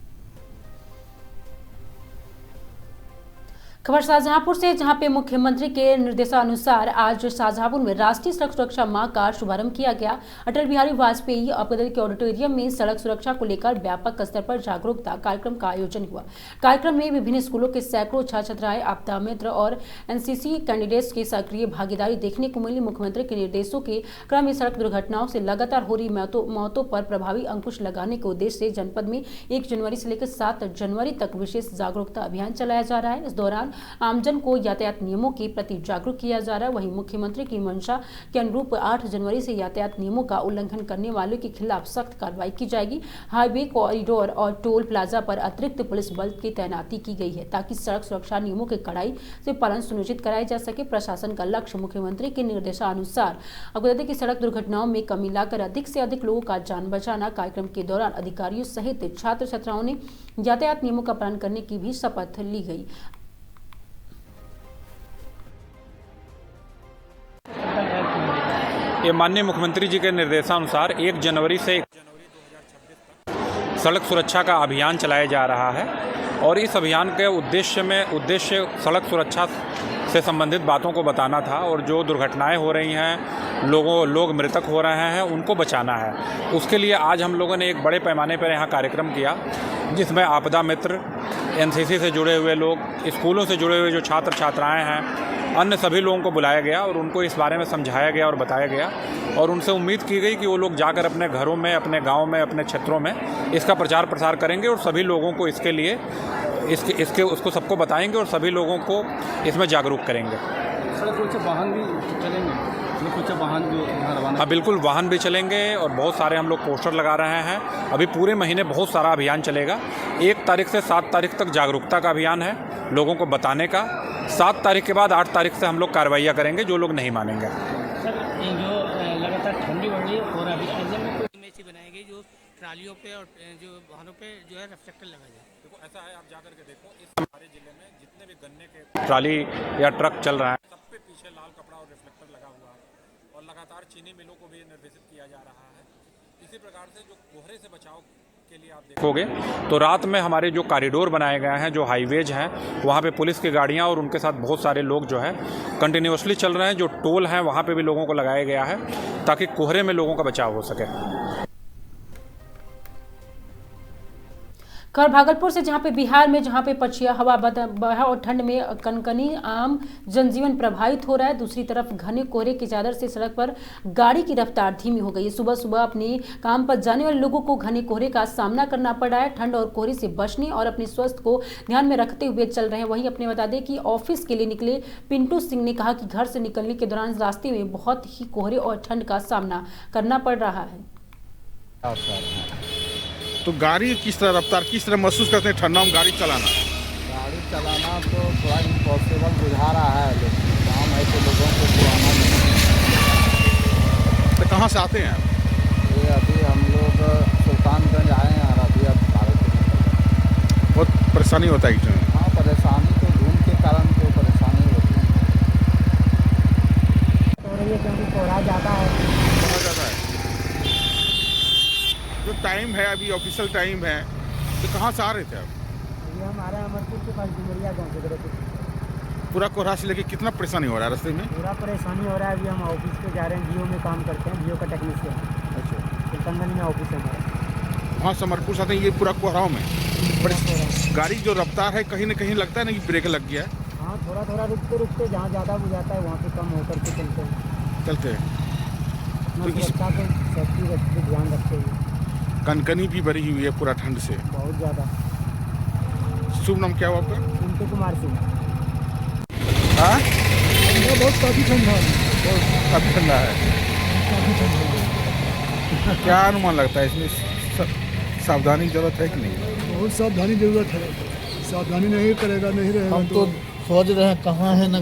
A: खबर शाहजहांपुर से, जहां पे मुख्यमंत्री के निर्देशानुसार आज शाहजहांपुर में राष्ट्रीय सड़क सुरक्षा माह का शुभारंभ किया गया। अटल बिहारी वाजपेयी अकादमी के ऑडिटोरियम में सड़क सुरक्षा को लेकर व्यापक स्तर पर जागरूकता कार्यक्रम का आयोजन हुआ। कार्यक्रम में विभिन्न स्कूलों के सैकड़ों छात्र छात्राएं, आपदा मित्र और एनसीसी कैंडिडेट्स की सक्रिय भागीदारी देखने को मिली। मुख्यमंत्री के निर्देशों के क्रम में सड़क दुर्घटनाओं से लगातार हो रही मौतों पर प्रभावी अंकुश लगाने के उद्देश्य से जनपद में 1 जनवरी से लेकर 7 जनवरी तक विशेष जागरूकता अभियान चलाया जा रहा है। इस दौरान आमजन को यातायात नियमों के प्रति जागरूक किया जा रहा है। वहीं मुख्यमंत्री की मंशा के अनुरूप 8 जनवरी से यातायात नियमों का उल्लंघन करने वालों के खिलाफ सख्त कार्रवाई की जाएगी। हाईवे, कॉरिडोर और टोल प्लाजा पर अतिरिक्त पुलिस बल की तैनाती की गई है ताकि सड़क सुरक्षा नियमों के कड़ाई से पालन सुनिश्चित कराया जा सके। प्रशासन का लक्ष्य मुख्यमंत्री के निर्देशानुसार अगुदती की सड़क दुर्घटनाओं में कमी लाकर अधिक से अधिक लोगों का जान बचाना। कार्यक्रम के दौरान अधिकारियों सहित छात्र छात्राओं ने यातायात नियमों का पालन करने की भी शपथ ली गई।
Q: ये माननीय मुख्यमंत्री जी के निर्देशानुसार 1 जनवरी से 1 जनवरी 2026 तक सड़क सुरक्षा का अभियान चलाया जा रहा है और इस अभियान के उद्देश्य सड़क सुरक्षा से संबंधित बातों को बताना था और जो दुर्घटनाएं हो रही हैं, लोग मृतक हो रहे हैं, उनको बचाना है। उसके लिए आज हम लोगों ने एक बड़े पैमाने पर यहाँ कार्यक्रम किया जिसमें आपदा मित्र, एनसीसी से जुड़े हुए लोग, स्कूलों से जुड़े हुए जो छात्र छात्राएँ हैं, अन्य सभी लोगों को बुलाया गया और उनको इस बारे में समझाया गया और बताया गया और उनसे उम्मीद की गई कि वो लोग जाकर अपने घरों में, अपने गाँव में, अपने क्षेत्रों में इसका प्रचार प्रसार करेंगे और सभी लोगों को इसके लिए उसको सबको बताएंगे और सभी लोगों को इसमें जागरूक करेंगे।
J: वाहन भी चलेंगे?
Q: हाँ, बिल्कुल वाहन भी चलेंगे और बहुत सारे हम लोग पोस्टर लगा रहे हैं। अभी पूरे महीने बहुत सारा अभियान चलेगा। 1 तारीख से 7 तारीख तक जागरूकता का अभियान है, लोगों को बताने का। 7 तारीख के बाद 8 तारीख से हम लोग कार्रवाइयाँ करेंगे जो लोग नहीं मानेंगे।
L: सर, जो लगातार ठंडी बढ़ रही है और अभी ऐसी बनाई गई जो ट्रालियों पे और जो वाहनों पे जो है रिफ्लेक्टर लगा जाए।
Q: देखो ऐसा है, आप जाकर के देखो, इस हमारे जिले में जितने भी गन्ने के ट्राली या ट्रक चल रहा है सब पे पीछे लाल कपड़ा और रिफ्लेक्टर लगा हुआ है और लगातार चीनी मिलों को भी निर्देशित किया जा रहा है। इसी प्रकार से जो कोहरे से बचाव के लिए आप देखोगे तो रात में हमारे जो कॉरिडोर बनाए गए हैं, जो हाईवेज हैं, वहाँ पे पुलिस की गाड़ियाँ और उनके साथ बहुत सारे लोग जो है कंटिन्यूसली चल रहे हैं। जो टोल हैं वहाँ पे भी लोगों को लगाया गया है ताकि कोहरे में लोगों का बचाव हो सके।
A: खबर भागलपुर से, जहां पे बिहार में जहां पे पछिया हवा बहा और ठंड में कनकनी, आम जनजीवन प्रभावित हो रहा है। दूसरी तरफ घने कोहरे की चादर से सड़क पर गाड़ी की रफ्तार धीमी हो गई है। सुबह सुबह अपने काम पर जाने वाले लोगों को घने कोहरे का सामना करना पड़ रहा है। ठंड और कोहरे से बचने और अपने स्वास्थ्य को ध्यान में रखते हुए चल रहे हैं। वहीं अपने बता दें कि ऑफिस के लिए निकले पिंटू सिंह ने कहा कि घर से निकलने के दौरान रास्ते में बहुत ही कोहरे और ठंड का सामना करना पड़ रहा है।
R: तो गाड़ी किस तरह रफ्तार, किस तरह महसूस करते हैं ठंडा में गाड़ी चलाना?
S: गाड़ी चलाना तो थोड़ा इम्पॉसिबल बुझा रहा है, लेकिन काम है तो लोगों को
R: कहाँ से आते हैं आप?
S: ये अभी हम लोग सुल्तानगंज आए हैं और अभी अब भारत में
R: बहुत परेशानी होता है इसमें।
S: हाँ, परेशानी तो धुंध के कारण तो परेशानी होती है।
L: हो रही है क्योंकि कोहरा ज़्यादा है।
R: बहुत ज़्यादा है। जो टाइम है अभी ऑफिशियल टाइम है, तो कहाँ से आ रहे थे आप?
L: ये हमारे अमरपुर के पास डुमरिया गाँव से गए थे।
R: पूरा कोहरा से लेके कितना परेशानी हो रहा है रास्ते में?
L: पूरा परेशानी हो रहा है। अभी हम ऑफिस पे जा रहे हैं, जियो में काम करते हैं, जियो का टेक्नीशियन।
R: अच्छा,
L: सुल्तानगंज में ऑफिस है हमारा।
R: वहाँ समरपुर से आते हैं, ये पूरा कोहराव में गाड़ी जो रफ्तार है कहीं ना कहीं लगता है ना कि ब्रेक लग गया है।
L: हाँ, थोड़ा थोड़ा रुकते रुकते जहाँ ज़्यादा हो जाता है वहाँ पे कम होकर के चलते हैं।
R: तो इस
L: सुरक्षा को सेफ्टी रखते ध्यान रखते हुए।
R: कनकनी भी भरी हुई है पूरा ठंड से।
L: बहुत ज़्यादा।
R: शुभ नाम क्या हुआ आपका?
L: पिंटू कुमार सिंह।
R: हाँ,
L: बहुत काफ़ी ठंडा है।
R: काफ़ी ठंडा है।
L: काफ़ी ठंडा है।
R: क्या अनुमान लगता है इसमें सावधानी की जरूरत है कि नहीं?
T: बहुत सावधानी जरूरत है। सावधानी नहीं करेगा नहीं रहेगा
S: हम तो खोज रहे हैं कहाँ है ना।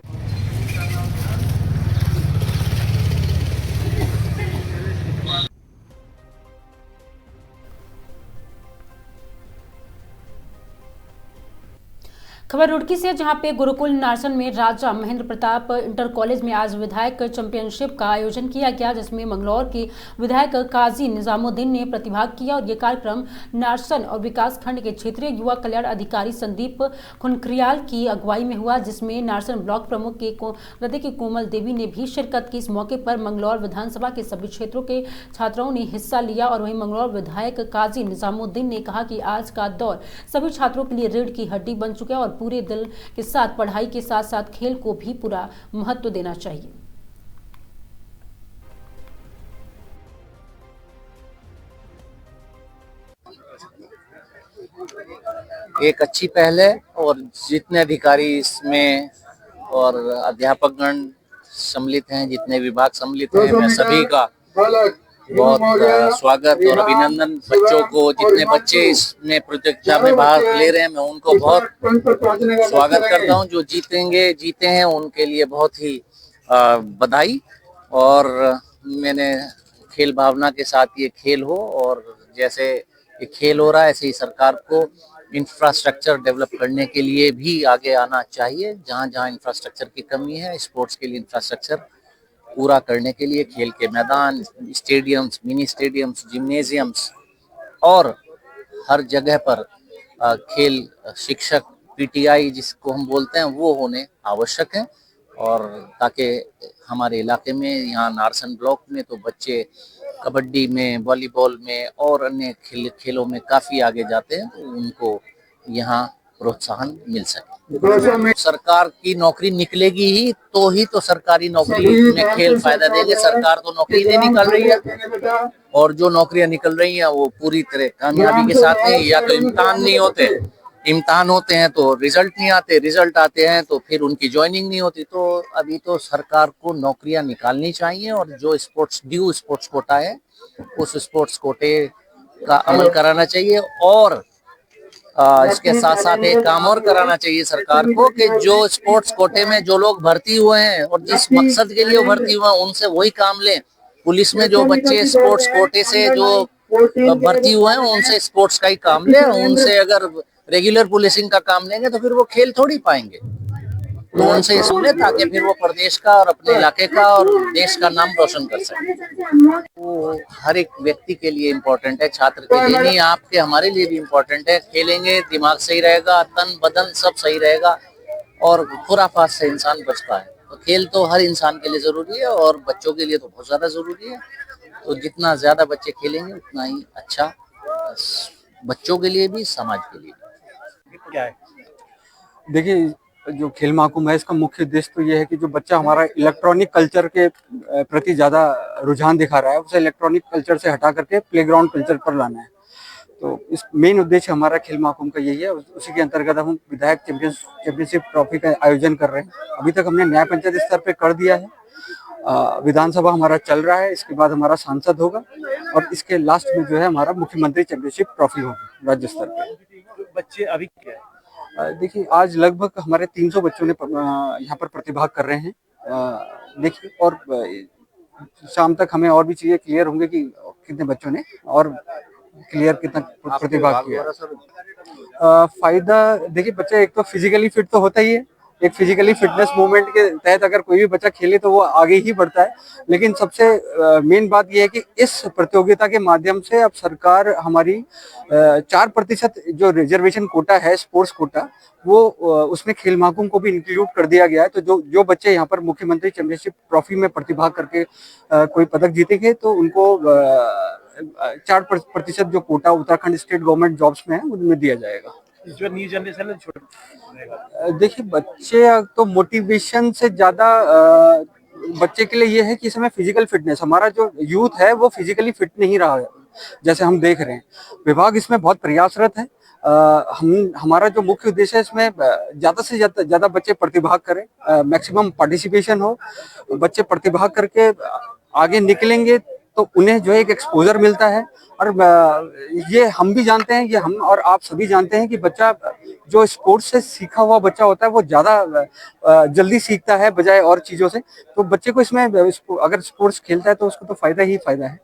A: खबर रुड़की से, जहां पे गुरुकुल नारसन में राजा महेंद्र प्रताप इंटर कॉलेज में आज विधायक चैंपियनशिप का आयोजन किया गया, जिसमें मंगलौर के विधायक काजी निजामुद्दीन ने प्रतिभाग किया। और ये कार्यक्रम नारसन और विकास खंड के क्षेत्रीय युवा कल्याण अधिकारी संदीप खुनखरियाल की अगुवाई में हुआ, जिसमें नारसन ब्लॉक प्रमुख के हृदय की कोमल देवी ने भी शिरकत की। इस मौके पर मंगलौर विधानसभा के सभी क्षेत्रों के छात्राओं ने हिस्सा लिया। और वहीं मंगलौर विधायक काजी निजामुद्दीन ने कहा कि आज का दौर सभी छात्रों के लिए रीढ़ की हड्डी बन चुका है और पूरे दिल के साथ पढ़ाई के साथ साथ खेल को भी पूरा महत्व देना चाहिए।
U: एक अच्छी पहल है और जितने अधिकारी इसमें और अध्यापकगण सम्मिलित हैं, जितने विभाग सम्मिलित हैं, मैं सभी का बहुत स्वागत और अभिनंदन। बच्चों को, जितने बच्चे इसमें प्रतियोगिता में भाग ले रहे हैं, मैं उनको बहुत स्वागत करता हूं। जो जीते हैं उनके लिए बहुत ही बधाई। और मैंने खेल भावना के साथ ये खेल हो, और जैसे ये खेल हो रहा है ऐसे ही सरकार को इंफ्रास्ट्रक्चर डेवलप करने के लिए भी आगे आना चाहिए। जहां जहां इंफ्रास्ट्रक्चर की कमी है, स्पोर्ट्स के लिए इंफ्रास्ट्रक्चर पूरा करने के लिए खेल के मैदान, स्टेडियम्स, मिनी स्टेडियम्स, जिम्नेजियम्स और हर जगह पर खेल शिक्षक, पीटीआई जिसको हम बोलते हैं, वो होने आवश्यक है। और ताकि हमारे इलाके में, यहाँ नारसन ब्लॉक में तो बच्चे कबड्डी में, वॉलीबॉल में और अन्य खेलों में काफ़ी आगे जाते हैं, तो उनको यहाँ प्रोत्साहन मिल सके। सरकार की नौकरी निकलेगी ही तो सरकारी नौकरी में खेल फायदा देंगे। सरकार तो नौकरी नहीं निकल रही है, और जो नौकरियां निकल रही हैं वो पूरी तरह कामयाबी के साथ नहीं। या तो इम्तिहान नहीं होते, इम्तिहान होते हैं तो रिजल्ट नहीं आते, रिजल्ट आते हैं तो फिर उनकी ज्वाइनिंग नहीं होती। तो अभी तो सरकार को नौकरियां निकालनी चाहिए, और जो स्पोर्ट्स कोटा है उस स्पोर्ट्स कोटे का अमल कराना चाहिए। और इसके साथ साथ एक काम और कराना चाहिए सरकार को कि जो स्पोर्ट्स कोटे में जो लोग भर्ती हुए हैं और जिस मकसद के लिए वो भर्ती हुए हैं, उनसे वही काम लें। पुलिस में जो बच्चे स्पोर्ट्स कोटे से जो भर्ती हुए हैं, उनसे स्पोर्ट्स का ही काम लें। उनसे अगर रेगुलर पुलिसिंग का काम लेंगे तो फिर वो खेल थोड़ी पाएंगे। तो उनसे इसलिए ताकि फिर वो प्रदेश का और अपने इलाके का और देश का नाम रोशन कर सके। वो हर एक व्यक्ति के लिए इम्पोर्टेंट है, छात्र के लिए नहीं, आपके हमारे लिए भी इम्पोर्टेंट है। खेलेंगे, दिमाग सही रहेगा, तन बदन सब सही रहेगा और खुराफात से इंसान बचता है। तो खेल तो हर इंसान के लिए जरूरी है, और बच्चों के लिए तो बहुत ज्यादा जरूरी है। तो जितना ज्यादा बच्चे खेलेंगे उतना ही अच्छा, बच्चों के लिए भी, समाज के लिए भी।
V: क्या है, देखिए, जो खेल महाकुंभ है इसका मुख्य उद्देश्य तो ये है कि जो बच्चा हमारा इलेक्ट्रॉनिक कल्चर के प्रति ज़्यादा रुझान दिखा रहा है, उसे इलेक्ट्रॉनिक कल्चर से हटा करके प्लेग्राउंड कल्चर पर लाना है। तो इस मेन उद्देश्य हमारा खेल महाकुंभ का यही है। उसी के अंतर्गत हम विधायक चैंपियनशिप ट्रॉफी का आयोजन कर रहे हैं। अभी तक हमने न्याय पंचायत स्तर पर कर दिया है, विधानसभा हमारा चल रहा है, इसके बाद हमारा सांसद होगा, और इसके लास्ट में जो है हमारा मुख्यमंत्री चैंपियनशिप ट्रॉफी होगी राज्य स्तर पर। बच्चे अभी क्या है, देखिए, आज लगभग हमारे 300 बच्चों ने यहाँ पर प्रतिभाग कर रहे हैं। देखिए, और शाम तक हमें और भी चीजें क्लियर होंगे कि कितने बच्चों ने और क्लियर कितना प्रतिभाग किया। फायदा देखिए, बच्चा एक तो फिजिकली फिट तो होता ही है। एक फिजिकली फिटनेस मूवमेंट के तहत अगर कोई भी बच्चा खेले तो वो आगे ही बढ़ता है। लेकिन सबसे मेन बात यह है कि इस प्रतियोगिता के माध्यम से अब सरकार हमारी 4% जो रिजर्वेशन कोटा है, स्पोर्ट्स कोटा, वो उसमें खेल महाकुंभ को भी इंक्लूड कर दिया गया है। तो जो बच्चे यहाँ पर मुख्यमंत्री चैंपियनशिप ट्रॉफी में प्रतिभाग करके कोई पदक जीतेंगे तो उनको 4% जो quota Uttarakhand state government jobs में है उनमें दिया जाएगा।
J: जो न्यू जनरेशन है,
V: देखिए, बच्चे तो मोटिवेशन से ज्यादा बच्चे के लिए ये है कि इसमें फिजिकल फिटनेस, हमारा जो यूथ है वो फिजिकली फिट नहीं रहा है जैसे हम देख रहे हैं। विभाग इसमें बहुत प्रयासरत है। हमारा जो मुख्य उद्देश्य है इसमें ज्यादा से ज्यादा बच्चे प्रतिभाग करें, मैक्सिमम पार्टिसिपेशन हो। बच्चे प्रतिभाग करके आगे निकलेंगे तो उन्हें जो है एक एक्सपोजर मिलता है। और ये हम भी जानते हैं, ये हम और आप सभी जानते हैं कि बच्चा जो स्पोर्ट्स से सीखा हुआ बच्चा होता है वो ज्यादा जल्दी सीखता है बजाय और चीजों से। तो बच्चे को इसमें अगर स्पोर्ट्स खेलता है तो उसको तो फायदा ही फायदा है।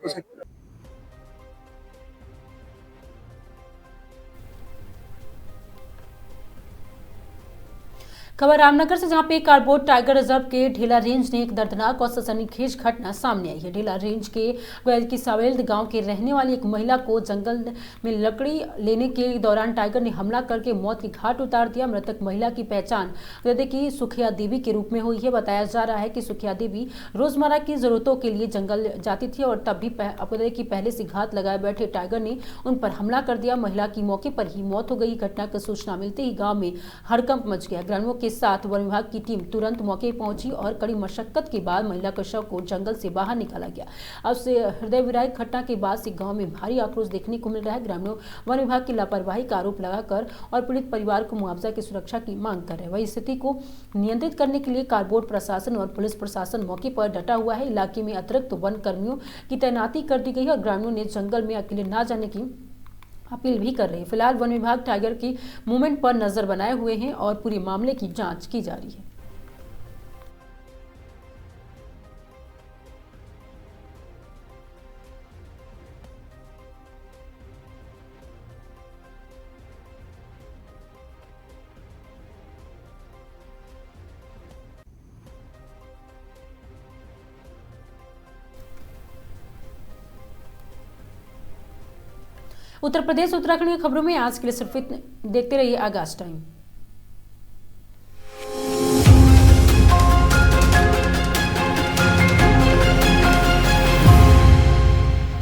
A: खबर रामनगर से, जहां पे एक कारबोट टाइगर रिजर्व के ढेला रेंज ने एक दर्दनाक और सनसनीखेज घटना सामने आई है। ढेला रेंज के गोयल की सावेल्द गांव के रहने वाली एक महिला को जंगल में लकड़ी लेने के दौरान टाइगर ने हमला करके मौत के घाट उतार दिया। मृतक महिला की पहचान हृदय की सुखिया देवी के रूप में हुई है। बताया जा रहा है कि सुखिया देवी रोजमर्रा की जरूरतों के लिए जंगल जाती थी और तब भी की पहले से घात लगाए बैठे टाइगर ने उन पर हमला कर दिया। महिला की मौके पर ही मौत हो गई। घटना की सूचना मिलते ही गाँव में हड़कंप मच गया। ग्रामीणों के साथ वन विभाग की टीम तुरंत मौके पहुंची और कड़ी मशक्कत के बाद महिला का शव को जंगल से बाहर निकाला गया। अब से हृदय विदारक घटना के बाद से गांव में भारी आक्रोश देखने को मिल रहा है। ग्रामीणों वन विभाग की लापरवाही का आरोप लगाकर और पीड़ित परिवार को मुआवजा की सुरक्षा की मांग कर रहे हैं। वही स्थिति को नियंत्रित करने के लिए कारबोट प्रशासन और पुलिस प्रशासन मौके पर डटा हुआ है। इलाके में अतिरिक्त वन कर्मियों की तैनाती कर दी गई है और ग्रामीणों ने जंगल में अकेले न जाने की अपील भी कर रहे हैं। फिलहाल वन विभाग टाइगर की मूवमेंट पर नजर बनाए हुए हैं और पूरे मामले की जांच की जा रही है। उत्तर प्रदेश उत्तराखंड की खबरों में आज के लिए सिर्फ इतने। देखते रहिए आगाज टाइम।